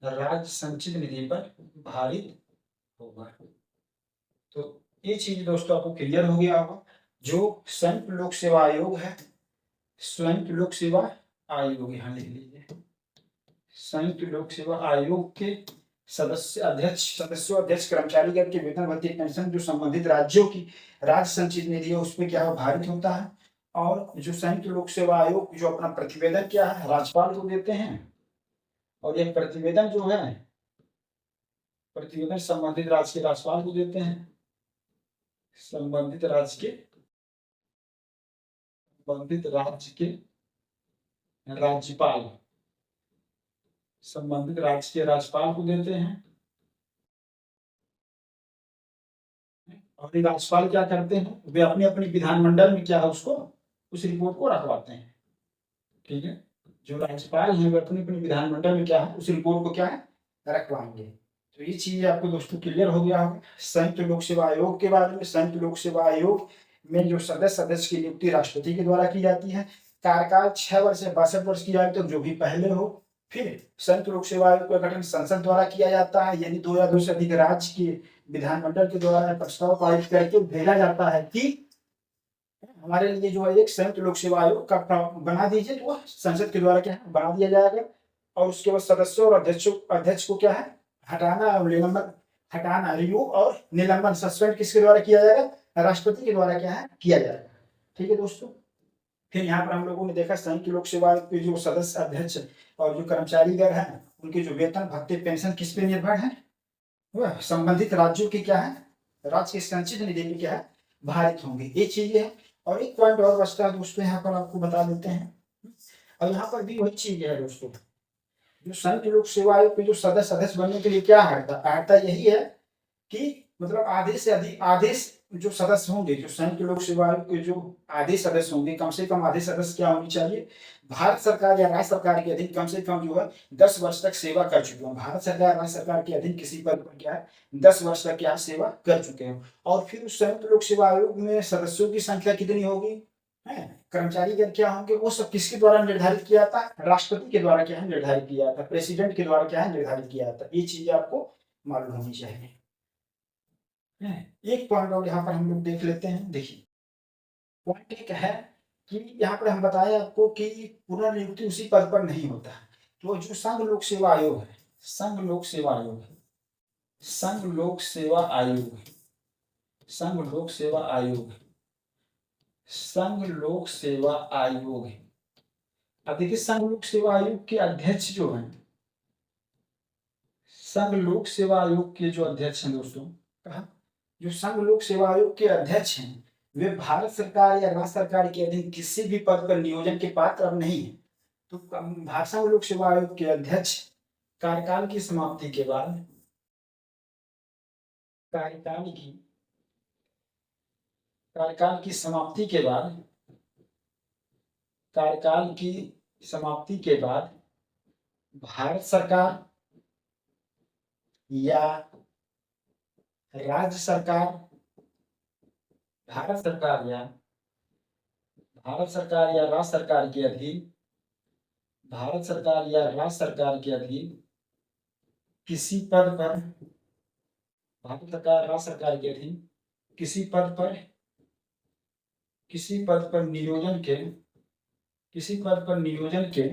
राज्य संचित निधि पर भारित होगा। तो ये चीज दोस्तों आपको क्लियर हो गया होगा। जो संयुक्त लोक सेवा आयोग है, संयुक्त लोक सेवा आयोग, यहां लिख लीजिए, संयुक्त लोक सेवा आयोग के सदस्य, अध्यक्ष, सदस्यों, अध्यक्ष, कर्मचारीगण के वेतन भत्ते पेंशन जो संबंधित राज्यों की राज्य संचित निधि है उसमें क्या भारित होता है। और जो संयुक्त लोक सेवा आयोग जो अपना प्रतिवेदन क्या है? राज्यपाल को देते हैं। और यह प्रतिवेदन जो है, प्रतिवेदन संबंधित राज्य के राज्यपाल को देते हैं। संबंधित राज्य के, संबंधित राज्य के राज्यपाल, संबंधित राज्य के राज्यपाल को देते हैं। और ये राज्यपाल क्या करते हैं? वे अपने अपने विधानमंडल में क्या है? उसको, उस रिपोर्ट को रखवाते हैं। ठीक है, जो राज्यपाल हैं वे अपने अपने विधानमंडल में क्या है? उस रिपोर्ट को क्या है? रखवाएंगे। तो ये चीज आपको दोस्तों क्लियर हो गया होगा संयुक्त लोक सेवा आयोग के बारे में। संयुक्त लोक सेवा आयोग में जो सदस्य की नियुक्ति राष्ट्रपति के द्वारा की जाती है। कार्यकाल 6 वर्ष से 62 वर्ष की आयु तक, जो भी पहले हो। फिर संयुक्त लोक सेवा आयोग का गठन संसद द्वारा किया जाता है, यानी 2 या 2 से अधिक राज्य के विधानमंडल के द्वारा प्रस्ताव पारित करके भेजा जाता है कि हमारे लिए जो है एक संयुक्त लोक सेवा आयोग का बना दीजिए, तो वह संसद के द्वारा क्या है? बना दिया जाएगा। और उसके बाद सदस्यों और अध्यक्ष को क्या है? हटाना और निलंबन, हटाना, रिमूव और निलंबन, सस्पेंड किसके द्वारा किया जाएगा? राष्ट्रपति के द्वारा क्या है? किया जाएगा। ठीक है दोस्तों, फिर यहाँ पर हम लोगों ने देखा संयुक्त लोक सेवा आयोग के जो सदस्य, अध्यक्ष और जो कर्मचारीगण हैं, उनके जो वेतन भत्ते पेंशन किस पे निर्भर है? वह संबंधित राज्यों की क्या है? राज्य की संचित निधि में क्या है? भारित होंगे। ये चीजें हैं। और एक पॉइंट और बचता है दोस्तों, यहाँ पर आपको बता देते हैं। और यहाँ पर भी वही चीज है दोस्तों, जो संयुक्त लोक सेवा आयोग के जो सदस्य बनने के लिए क्या अर्हता यही है कि मतलब आधे से अधिक आदेश जो सदस्य होंगे, जो संयुक्त लोक सेवा आयोग के जो आधे सदस्य होंगे, कम से कम आधे सदस्य क्या होनी चाहिए, भारत सरकार या राज्य सरकार के अधीन कम से कम जो है 10 वर्ष तक सेवा कर चुके हो। भारत सरकार राज्य सरकार के अधीन किसी पद पर क्या है 10 वर्ष तक क्या सेवा कर चुके हो। और फिर उस संयुक्त लोक सेवा आयोग में सदस्यों की संख्या कितनी होगी, है कर्मचारी गण क्या होंगे, वो सब किसके द्वारा निर्धारित किया था, राष्ट्रपति के द्वारा क्या है निर्धारित किया था, प्रेसिडेंट के द्वारा क्या है निर्धारित किया था। ये चीज आपको मालूम होनी चाहिए। एक पॉइंट और यहाँ पर हम लोग देख लेते हैं। देखिए पॉइंट एक है कि यहाँ पर हम बताया आपको कि पुनर्नियुक्ति उसी पद पर नहीं होता है। तो जो संघ लोक सेवा आयोग है, संघ लोक सेवा आयोग है, संघ लोक सेवा आयोग, संघ लोक सेवा आयोग, संघ लोक सेवा आयोग है। अब देखिए संघ लोक सेवा आयोग के अध्यक्ष जो हैं, संघ लोक सेवा आयोग के जो अध्यक्ष हैं दोस्तों, कहा जो संघ लोक सेवा आयोग के अध्यक्ष हैं वे भारत सरकार या राज्य सरकार के अधीन किसी भी पद पर नियोजन के पात्र अब नहीं है। तो भारत संघ लोक सेवा आयोग के अध्यक्ष कार्यकाल की समाप्ति के बाद, कार्यकाल की समाप्ति के बाद, कार्यकाल की समाप्ति के बाद भारत सरकार या राज्य सरकार, भारत सरकार या राज्य सरकार के अधीन, भारत सरकार या राज्य सरकार के अधीन किसी पद पर, भारत सरकार राज्य सरकार के अधीन किसी पद पर, किसी पद पर नियोजन के, किसी पद पर नियोजन के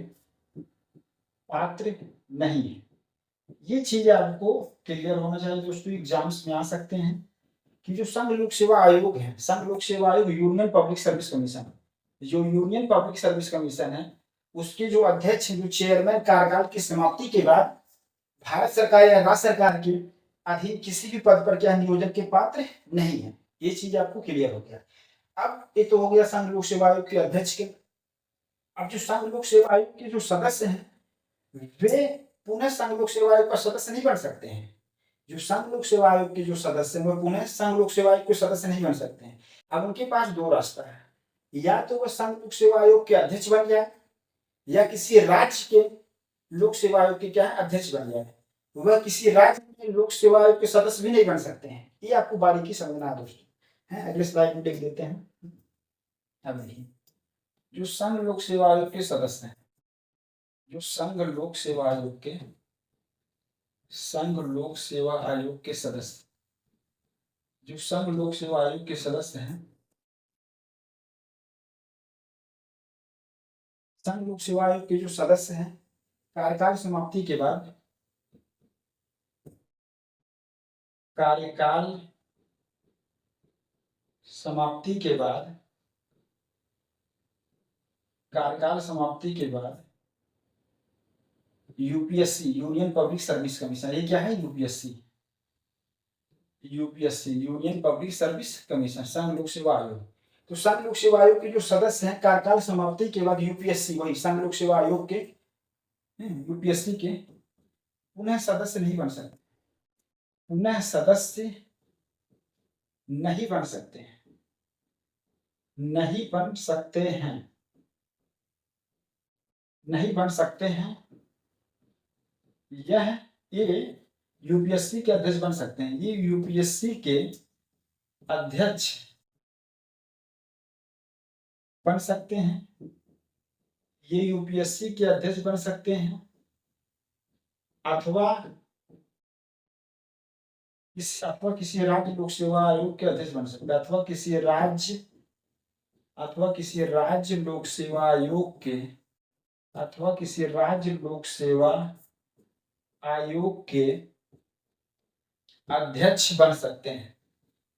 पात्र नहीं है। ये चीज आपको क्लियर होना चाहिए दोस्तों, एग्जाम्स में आ सकते हैं कि जो संघ लोक सेवा आयोग है, संघ लोक सेवा आयोग यूनियन पब्लिक सर्विस कमीशन, जो यूनियन पब्लिक सर्विस कमीशन है उसके जो अध्यक्ष जो चेयरमैन कार्यकाल की समाप्ति के बाद भारत सरकार या राज्य सरकार के अधीन किसी भी पद पर क्या नियोजन के पात्र नहीं है। ये चीज आपको क्लियर हो गया। अब ये तो हो गया संघ लोक सेवा आयोग के अध्यक्ष के। अब जो संघ लोक सेवा आयोग के जो सदस्य हैं वे पुनः संघ लोक सेवा आयोग का सदस्य नहीं बन सकते हैं। जो संघ लोक सेवा आयोग के जो सदस्य हैं वो पुनः संघ लोक सेवा आयोग के सदस्य नहीं बन सकते हैं। अब उनके पास दो रास्ता है, या तो वह संघ लोक सेवा आयोग के अध्यक्ष बन जाए या किसी राज्य के लोक सेवा आयोग के क्या है अध्यक्ष बन जाए। वह किसी राज्य के लोक सेवा आयोग के सदस्य भी नहीं बन सकते हैं। ये आपको बारीकी समझना है दोस्तों। है अगले स्लाइड में देख लेते हैं। अब देखिए जो संघ लोक सेवा आयोग के सदस्य हैं, जो संघ लोक सेवा आयोग के, संघ लोक सेवा आयोग के सदस्य, जो संघ लोक सेवा आयोग के सदस्य हैं, संघ लोक सेवा आयोग के जो सदस्य हैं कार्यकाल समाप्ति के बाद, कार्यकाल समाप्ति के बाद, कार्यकाल समाप्ति के बाद UPSC, union public service commission, ये क्या है UPSC, UPSC union public service commission, संघ लोक सेवा आयोग। तो संघ लोक सेवा आयोग के जो सदस्य हैं कार्यकाल समाप्ति के बाद यूपीएससी, वही संघ लोक सेवा आयोग के, यूपीएससी के पुनः सदस्य नहीं बन सकते, पुनः सदस्य नहीं बन सकते हैं, नहीं बन सकते हैं, नहीं बन सकते हैं। ये यूपीएससी के अध्यक्ष बन सकते हैं, ये यूपीएससी के अध्यक्ष बन सकते हैं, ये यूपीएससी के अध्यक्ष बन सकते हैं, अथवा किसी राज्य लोक सेवा आयोग के अध्यक्ष बन सकते हैं, अथवा किसी राज्य लोक सेवा आयोग के, अथवा किसी राज्य लोक सेवा आयोग के अध्यक्ष बन सकते हैं।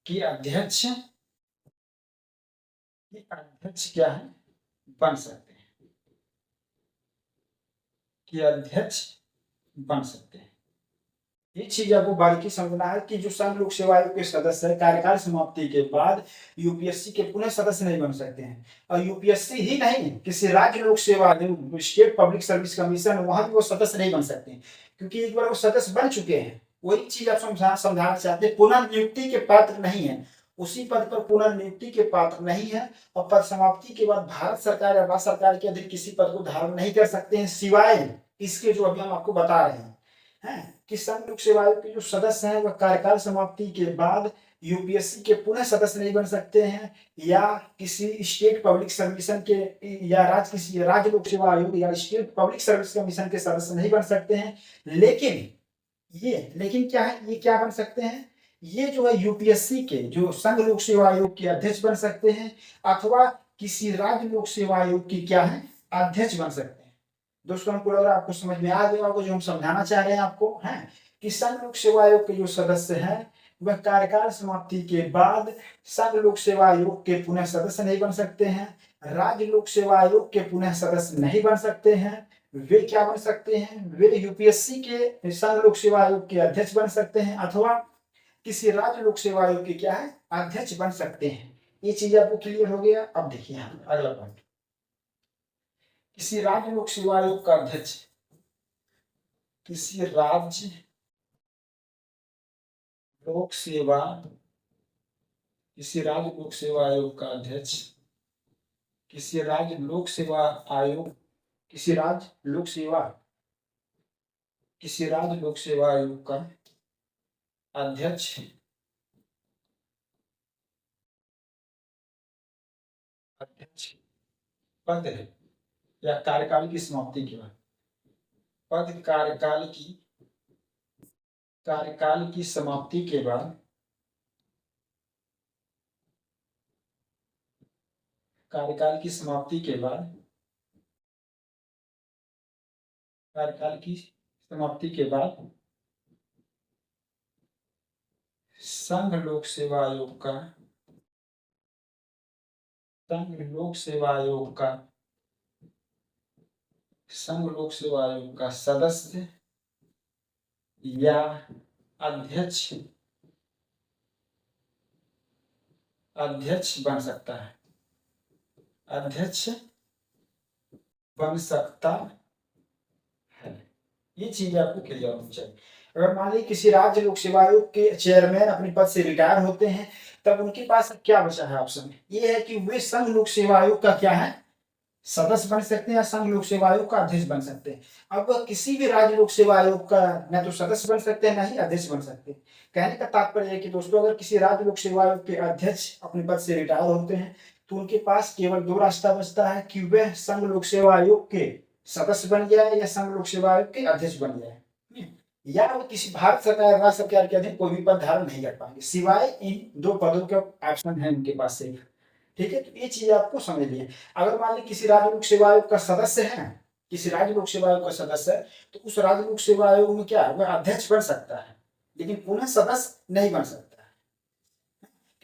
कि अध्यक्ष क्या है बन सकते हैं, कि अध्यक्ष बन सकते हैं। ये चीज आपको बारीकी समझना है कि जो संघ लोक सेवा आयोग के सदस्य कार्यकाल समाप्ति के बाद यूपीएससी के पुनः सदस्य नहीं बन सकते हैं। और यूपीएससी ही नहीं, किसी राज्य लोक सेवा आयोग, स्टेट पब्लिक सर्विस कमीशन, वहां भी वो सदस्य नहीं बन सकते हैं, क्योंकि एक बार वो सदस्य बन चुके हैं। वही चीज आप समझाना चाहते हैं, पुनर्नियुक्ति के पात्र नहीं है, उसी पद पर पुनर्नियुक्ति के पात्र नहीं है, और पद समाप्ति के बाद भारत सरकार या राज्य सरकार के अधीन किसी पद को धारण नहीं कर सकते हैं, सिवाय इसके जो अभी हम आपको बता रहे हैं कि संघ लोक सेवा आयोग के जो सदस्य हैं वह कार्यकाल समाप्ति के बाद यूपीएससी के पुनः सदस्य नहीं बन सकते हैं, या किसी स्टेट पब्लिक सर्विसन के या किसी राज्य लोक सेवा आयोग या स्टेट पब्लिक सर्विस कमीशन के सदस्य नहीं बन सकते हैं। लेकिन क्या है, ये क्या बन सकते हैं, ये जो है यूपीएससी के जो संघ लोक सेवा आयोग के अध्यक्ष बन सकते हैं, अथवा किसी राज्य लोक सेवा आयोग की क्या है, अध्यक्ष बन सकते हैं। दोस्तों हमको लग रहा है आपको समझ में आ गया होगा जो हम समझाना चाह रहे हैं आपको, है कि संघ लोक सेवा आयोग के जो सदस्य हैं वह कार्यकाल समाप्ति के बाद संघ लोक सेवा आयोग के पुनः सदस्य नहीं बन सकते हैं, राज्य लोक सेवा आयोग के पुनः सदस्य नहीं बन सकते हैं। वे क्या बन सकते हैं, वे यूपीएससी के संघ लोक सेवा आयोग के अध्यक्ष बन सकते हैं, अथवा किसी राज्य लोक सेवा आयोग के क्या है, अध्यक्ष बन सकते हैं। ये चीज आपको क्लियर हो गया। अब देखिए हम अगला पॉइंट, किसी राज्य लोक सेवा आयोग का अध्यक्ष, किसी राज्य लोक सेवा आयोग का अध्यक्ष, किसी राज्य लोक सेवा आयोग का अध्यक्ष पद है, या कार्यकाल की समाप्ति के बाद कार्यकाल की समाप्ति के बाद संघ लोक सेवा आयोग का सदस्य या अध्यक्ष बन सकता है, ये चीज आपको क्लियर होनी चाहिए। अगर मान लीजिए किसी राज्य लोक सेवा आयोग के चेयरमैन अपने पद से रिटायर होते हैं, तब उनके पास क्या बचा है ऑप्शन, ये है कि वे संघ लोक सेवा आयोग का क्या है, सदस्य बन सकते हैं, या संघ लोक सेवा आयोग का अध्यक्ष बन सकते हैं। अब किसी भी राज्य लोक सेवा आयोग का न तो सदस्य बन सकते हैं, न ही अध्यक्ष बन सकते हैं। कहने का तात्पर्य है कि दोस्तों, अगर किसी राज्य लोक सेवा आयोग के अध्यक्ष अपने पद से रिटायर होते हैं, तो उनके पास केवल दो रास्ता बचता है कि वह संघ लोक सेवा आयोग के सदस्य बन जाए, या संघ लोक सेवा आयोग के अध्यक्ष बन जाए, या वो किसी भारत सरकार राज्य सरकार के अधीन कोई भी पद धारण नहीं कर पाएंगे, सिवाय इन दो पदों के ऑप्शन है उनके पास से। ठीक है, तो ये चीज आपको समझ लिया। अगर मान ली किसी राज्य लोक सेवा आयोग का सदस्य है, तो उस राज्य लोक सेवा आयोग में क्या है, वह अध्यक्ष बन सकता है, लेकिन पुनः सदस्य नहीं बन सकता है।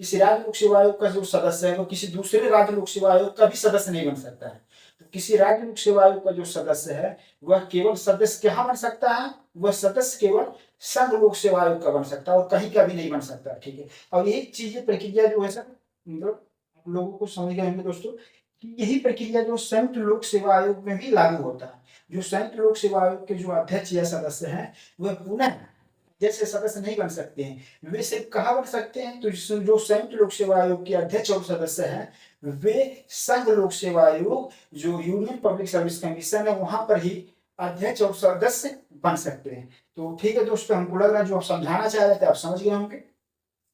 किसी राज्य लोक सेवा आयोग का जो सदस्य है वो किसी दूसरे राज्य लोक सेवा आयोग का भी सदस्य नहीं बन सकता है। तो किसी राज्य लोक सेवा आयोग का जो सदस्य है वह केवल सदस्य क्या बन सकता है, वह सदस्य केवल संघ लोक सेवा आयोग का बन सकता है, और कहीं का भी नहीं बन सकता। ठीक है, और यही चीजें प्रक्रिया जो है सर, मतलब लोगों को समझ गए होंगे दोस्तों कि यही प्रक्रिया जो संयुक्त लोक सेवा आयोग में भी लागू होता है। जो संयुक्त लोक सेवा आयोग के जो अध्यक्ष या सदस्य हैं वह पुनः जैसे सदस्य नहीं बन सकते हैं, वे सिर्फ कहाँ बन सकते हैं, तो जो संयुक्त लोक सेवा आयोग के अध्यक्ष और सदस्य हैं वे संघ लोक सेवा आयोग जो यूनियन पब्लिक सर्विस कमीशन है वहां पर ही अध्यक्ष और सदस्य बन सकते हैं। तो ठीक है दोस्तों, हमको लग रहा है जो आप समझाना चाह रहे थे आप समझ गए होंगे।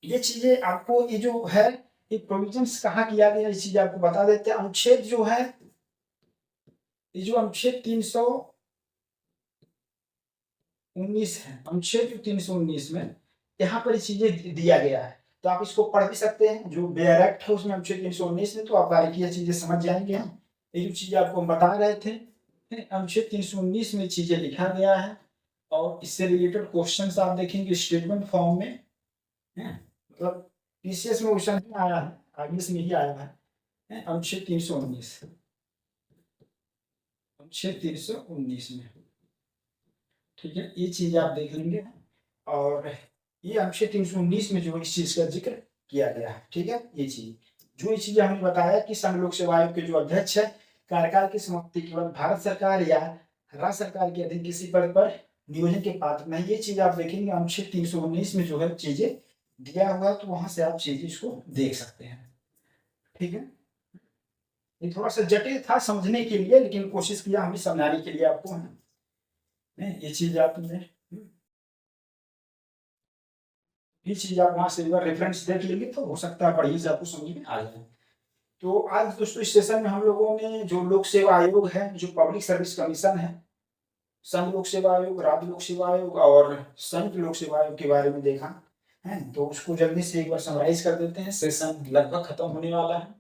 ये चीजें आपको ये जो है ये प्रोविजंस कहाँ किया गया, ये चीज आपको बता देते हैं। अनुच्छेद जो है, ये जो अनुच्छेद 319 है, अनुच्छेद 319 में यहाँ पर ये चीजें दिया गया है, तो आप इसको पढ़ भी सकते हैं। जो बेयर एक्ट है उसमें अनुच्छेद 319 में, तो आप बारीकी ये चीजें समझ जाएंगे। हम ये जो चीजें आपको हम बता रहे थे, अनुच्छेद 319 में चीजें लिखा गया है, और इससे रिलेटेड क्वेश्चंस आप देखेंगे स्टेटमेंट फॉर्म में, मतलब पीसीएस में क्वेश्चन नहीं आया है, आईएएस में ही आया है। अनुच्छेद 319 में, ठीक है, ये चीज आप देख लेंगे। और ये अनुच्छेद 319 में जो इस चीज का जिक्र किया गया है। ठीक है, ये चीज हमने बताया कि संघ लोक सेवा आयोग के जो अध्यक्ष है, कार्यकाल की समाप्ति के बाद भारत सरकार या राज्य सरकार के अधीन किसी पद पर नियोजन के पात्र नहीं। ये चीज आप देखेंगे अनुच्छेद 319 में जो है चीजें दिया हुआ, तो वहां से आप चीजें इसको देख सकते हैं। ठीक है, ये थोड़ा सा जटिल था समझने के लिए, लेकिन कोशिश किया हमें समझाने के लिए आपको। ये चीज आपने ये चीज आप वहां से एक बार रेफरेंस देख लेंगे तो हो सकता है बढ़िया से आपको समझ में आ जाए। तो आज दोस्तों इस सेशन में हम लोगों ने जो लोक सेवा आयोग है, जो पब्लिक सर्विस कमीशन है, संघ लोक सेवा आयोग, राज्य लोक सेवा आयोग और संयुक्त लोक सेवा आयोग के बारे में देखा है। तो उसको जल्दी से एक बार समराइज कर देते हैं, सेशन लगभग खत्म होने वाला है।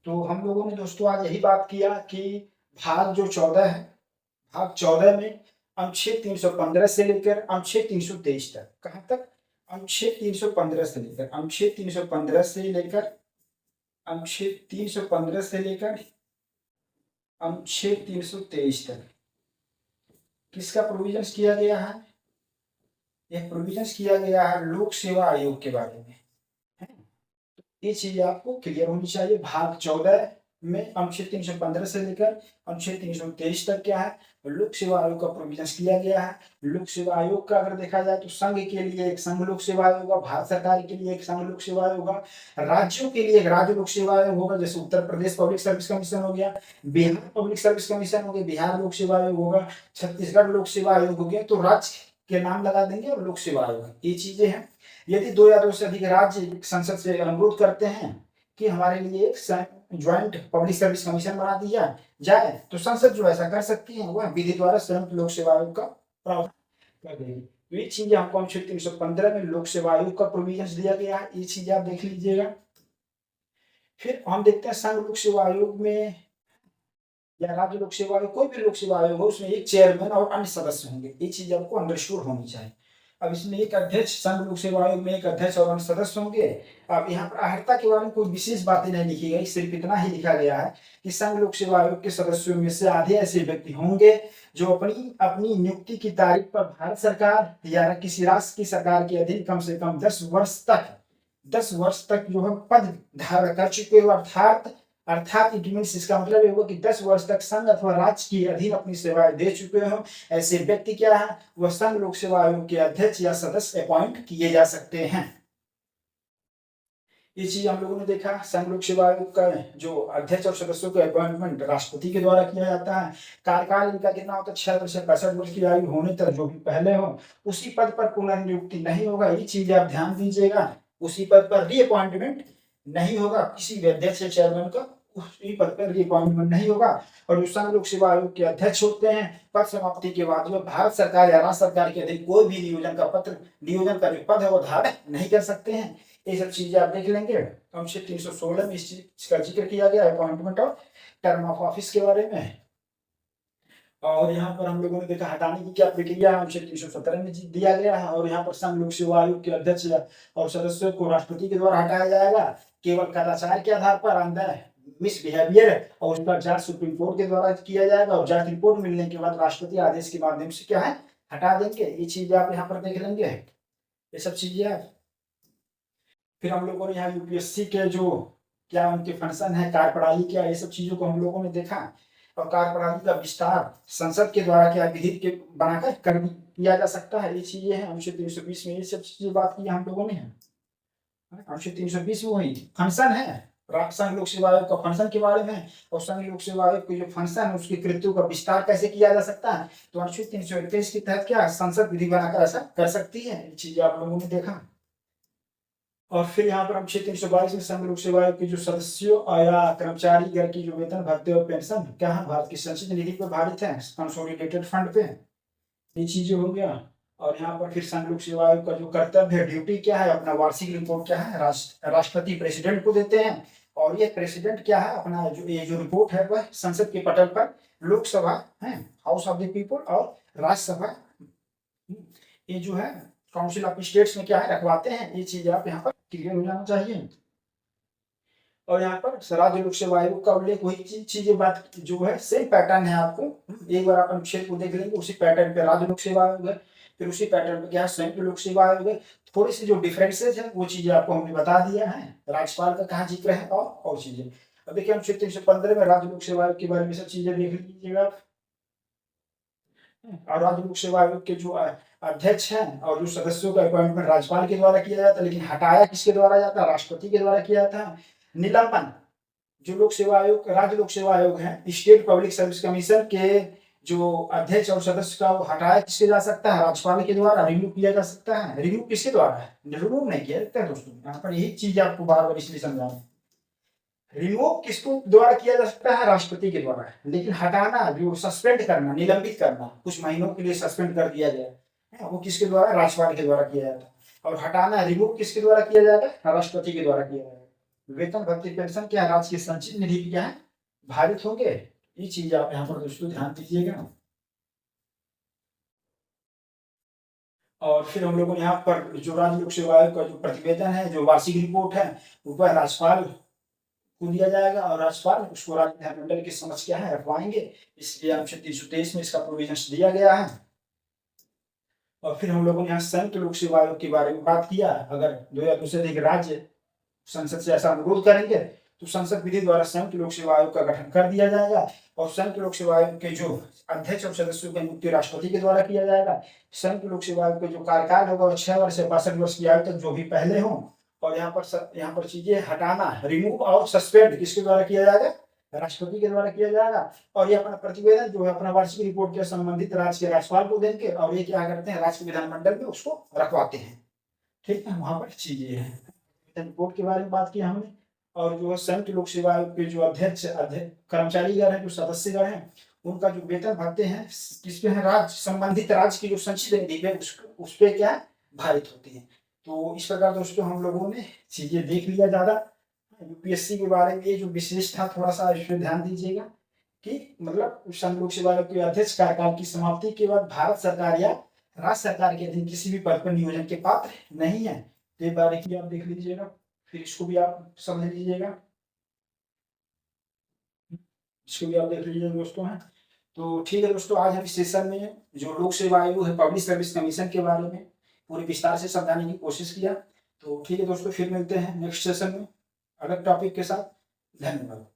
तो हम लोगों ने दोस्तों आज यही बात किया कि भाग जो 14 है, भाग 14 में अनुच्छेद 315 से लेकर अनुच्छेद 323 तक, कहां तक? अनुच्छेद 315 से लेकर अनुच्छेद 315 से लेकर अनुच्छेद 315 से लेकर अनुच्छेद 323 तक किसका प्रोविजंस किया गया है? यह प्रोविजंस किया गया है लोक सेवा आयोग के बारे में। ये चीज आपको क्लियर होनी चाहिए। भाग 14 में अनुच्छेद 315 से लेकर अनुच्छेद 323 तक क्या है? लोक सेवा आयोग का प्रोविजन किया गया है। लोक सेवा आयोग का अगर देखा जाए तो संघ के लिए एक संघ लोक सेवा आयोग होगा, भारत सरकार के लिए एक संघ लोक सेवा आयोग होगा, राज्यों के लिए एक राज्य लोक सेवा आयोग होगा, जैसे Uttar Pradesh public service commission हो गया, बिहार पब्लिक सर्विस कमीशन हो गया, बिहार लोक सेवा आयोग होगा, छत्तीसगढ़ लोक सेवा आयोग हो गया। तो राज्य के नाम लगा देंगे और लोक सेवा आयोग, ये चीजें हैं। यदि 2 या 2 से अधिक राज्य संसद से अनुरोध करते हैं कि हमारे लिए एक ज्वाइंट पब्लिक सर्विस कमीशन बना दिया जाए, तो संसद जो ऐसा कर सकती है वह विधि द्वारा संयुक्त लोक सेवा आयोग का प्रावधान कर देगी। तो ये चीजें हमको अनुच्छेद 315 में लोक सेवा आयोग का प्रोविजन दिया गया है, ये चीजें आप देख लीजिएगा। फिर हम देखते हैं संघ लोक सेवा आयोग में या राज्य लोक सेवा आयोग, कोई भी लोक सेवा आयोग हो, उसमें एक चेयरमैन और अन्य सदस्य होंगे। ये चीज आपको अंडरस्टूड होनी चाहिए। अब इसमें एक अध्यक्ष, संघ लोक सेवा आयोग में एक अध्यक्ष और अन्य सदस्य होंगे। अब यहाँ पर अर्हता के बारे में कोई विशेष बातें नहीं लिखी गई, सिर्फ इतना ही लिखा गया है कि संघ लोक सेवा आयोग के सदस्यों में से आधे ऐसे व्यक्ति होंगे जो अपनी अपनी नियुक्ति की तारीख पर भारत सरकार या किसी राष्ट्र की सरकार के अधीन कम से कम 10 वर्ष तक जो है पद धारण कर चुके हो। अर्थात इट मीन्स, इसका मतलब ये होगा कि 10 वर्ष तक संघ अथवा राज्य के अधीन अपनी सेवाएं दे चुके हो। ऐसे व्यक्ति क्या है? वह संघ लोक सेवा आयोग के अध्यक्ष या सदस्य अपॉइंट किए जा सकते हैं। ये चीज हम लोगों ने देखा। संघ लोक सेवा आयोग का जो अध्यक्ष और सदस्यों का अपॉइंटमेंट राष्ट्रपति के द्वारा किया जाता है। कार्यकाल इनका कितना होता है? 6 वर्ष से 65 वर्ष की आयु होने तक जो भी पहले हो उसी पद पर पुनर्नियुक्ति नहीं होगा। ये चीज आप ध्यान दीजिएगा। उसी पद पर रीअपॉइंटमेंट नहीं होगा, किसी भी अध्यक्ष या चेयरमैन का उसी पद पर रिअपॉइंटमेंट नहीं होगा। और जो संघ लोक सेवा आयोग के अध्यक्ष होते हैं, पद समाप्ति के बाद जो भारत सरकार या राज्य सरकार के अधीन कोई भी नियोजन का जो पद है वो धारण नहीं कर सकते हैं। ये सब चीजें आप देख लेंगे। अनुच्छेद 316 में इस चीज का जिक्र किया गया है, अपॉइंटमेंट और टर्म ऑफ ऑफिस के बारे में। और यहाँ पर हम लोगों ने देखा हटाने की क्या प्रक्रिया अनुच्छेद 317 में दिया गया है। और यहाँ पर संघ लोक सेवा आयोग के अध्यक्ष और सदस्यों को राष्ट्रपति के द्वारा हटाया जाएगा, केवल कदाचार के आधार पर, अंदर मिसबिहेवियर, और उसका जांच सुप्रीम कोर्ट के द्वारा किया जाएगा। और जांच रिपोर्ट मिलने के बाद राष्ट्रपति आदेश के माध्यम से क्या है? हटा देंगे। ये चीज आप यहाँ पर देख लेंगे, ये सब चीजें। फिर हम लोगों ने यहाँ यूपीएससी के जो क्या उनके फंक्शन है, कार्यप्रणाली क्या, ये सब चीजों को हम लोगों ने देखा। और कार्यप्रणाली का विस्तार संसद के द्वारा क्या विधि के बनाकर किया जा सकता है, ये चीजें हैं। अनुच्छेद 320 में ये सब चीजें बात की हम लोगों ने। अनुच्छेद 320 में वही फंक्शन है संघ लोक सेवा आयोग का, फंक्शन के बारे में। और संघ लोक सेवा आयोग के जो फंक्शन है उसकी कृतियों का विस्तार कैसे किया जा सकता है, तो अनुच्छेद 321 के तहत क्या संसद विधि बनाकर ऐसा कर सकती है। ये चीजें आप लोगों ने देखा। और फिर यहाँ पर अनुच्छेद 322 में संघ लोक सेवा आयोग के जो सदस्यों या कर्मचारी घर की जो वेतन, भत्ते और पेंशन क्या है भारत की संचित निधि पर भारित है, कंसोलिडेटेड फंड पे, ये चीजें हो गया। और यहाँ पर फिर संघ लोक सेवा आयोग का जो कर्तव्य है, ड्यूटी क्या है, अपना वार्षिक रिपोर्ट क्या है राष्ट्रपति प्रेसिडेंट को देते हैं। और ये प्रेसिडेंट क्या है, अपना जो रिपोर्ट है वह संसद के पटल पर लोकसभा है, हाउस ऑफ द पीपल, और राज्यसभा ये जो है काउंसिल ऑफ स्टेट्स में क्या है रखवाते हैं। ये चीज आप यहाँ पर क्लियर हो जाना चाहिए। और यहाँ पर राज्य लोक सेवा आयोग का उल्लेख वही चीजें बात जो है सेम पैटर्न है। आपको एक बार आप अनुच्छेद को देख लेंगे, उसी पैटर्न पे राज्य लोक सेवा आयोग है। फिर उसी पैटर्न पे क्या है, संयुक्त लोक सेवा आयोग है। थोड़ी सी जो डिफरेंसेज है वो चीजें आपको हमने बता दिया है, राज्यपाल का कहाँ जिक्र है और चीजें। अब देखिए अनुच्छेद 315 में राज्य लोक सेवा आयोग के बारे में सब चीजें देख लीजिएगा आप। और राज्य लोक सेवा आयोग के जो अध्यक्ष हैं और जो सदस्यों का अपॉइंटमेंट राज्यपाल के द्वारा किया जाता है, लेकिन हटाया किसके द्वारा जाता है, राष्ट्रपति के द्वारा किया जाता है। निलंबन जो लोक सेवा आयोग, राज्य लोक सेवा आयोग है, स्टेट पब्लिक सर्विस कमीशन के जो अध्यक्ष और सदस्य का वो हटाया किसके जा सकता है, राज्यपाल के द्वारा रिमूव किया जा सकता है। रिमूव किसके द्वारा है, रिमूव नहीं किया जाता है दोस्तों, यहाँ पर यही चीज आपको बार बार इसलिए समझाना। रिमूव किसको द्वारा किया जा सकता है, राष्ट्रपति के द्वारा, लेकिन हटाना जो सस्पेंड करना, निलंबित करना, कुछ महीनों के लिए सस्पेंड कर दिया जाए, वो किसके द्वारा, राज्यपाल के द्वारा किया जाता है। और हटाना, रिमूव किसके द्वारा किया जाता है, राष्ट्रपति के द्वारा किया जाता है। वेतन भत्ते पेंशन क्या राज्य की संचित निधि क्या है, भारित होंगे, ये चीज आप यहाँ पर दोस्तों ध्यान दीजिएगा। और फिर हम लोगों ने यहाँ पर जो राज्य लोक सेवा आयोग का जो प्रतिवेदन है, जो वार्षिक रिपोर्ट है, ऊपर राज्यपाल को दिया जाएगा और राज्यपाल उसको राज्य विधानमंडल की समझ क्या है रखवाएंगे, इसलिए अनुच्छेद 323 में इसका प्रोविजंस दिया गया है। और फिर हम लोगों ने यहाँ संयुक्त लोक सेवा आयोग के बारे में बात किया। अगर दो या दो से अधिक राज्य संसद से ऐसा अनुरोध करेंगे तो संसद विधि द्वारा संयुक्त लोक सेवा आयोग का गठन कर दिया जाएगा और संयुक्त लोक सेवा आयोग के जो अध्यक्ष और सदस्यों की नियुक्ति राष्ट्रपति के द्वारा किया जाएगा। संयुक्त लोक सेवा आयोग का जो कार्यकाल होगा 6 वर्ष से 62 वर्ष की आयु तक जो भी पहले हो। और यहाँ पर चीजें हटाना, रिमूव और सस्पेंड किसके द्वारा किया जाएगा, राष्ट्रपति के द्वारा किया जाएगा। और ये अपना प्रतिवेदन जो है अपना वार्षिक रिपोर्ट के संबंधित राज्य के राज्यपाल को देंगे और ये क्या करते हैं, राज्य विधानमंडल में उसको रखवाते हैं। ठीक है, वहां पर चीजें हैं। रिपोर्ट के बारे में बात की हमने। और जो संयुक्त लोक सेवा आयोग के जो अध्यक्ष कर्मचारीगण है, जो सदस्यगण हैं, उनका जो वेतन भत्ते हैं किसपे है, राज्य संबंधित राज्य की जो संचित निधि है उस पे क्या है, भारित होती है। तो इस प्रकार दोस्तों हम लोगों ने चीजें देख लिया। ज्यादा यूपीएससी के बारे में ये जो विशेष था थोड़ा सा इस पे ध्यान दीजिएगा कि मतलब संघ लोक सेवा आयोग के अध्यक्ष कार्यकाल की समाप्ति के बाद भारत सरकार या राज्य सरकार के अधीन किसी भी पद पर नियोजन के पात्र नहीं है। तो बारे की आप देख लीजिएगा, फिर इसको भी आप समझ लीजिएगा, इसको भी आप देख लीजिएगा दोस्तों है। तो ठीक है दोस्तों, आज हम इस सेशन में जो लोक सेवा आयोग है, पब्लिक सर्विस कमीशन के बारे में पूरी विस्तार से समझाने की कोशिश किया। तो ठीक है दोस्तों, फिर मिलते हैं नेक्स्ट सेशन में अलग टॉपिक के साथ। धन्यवाद।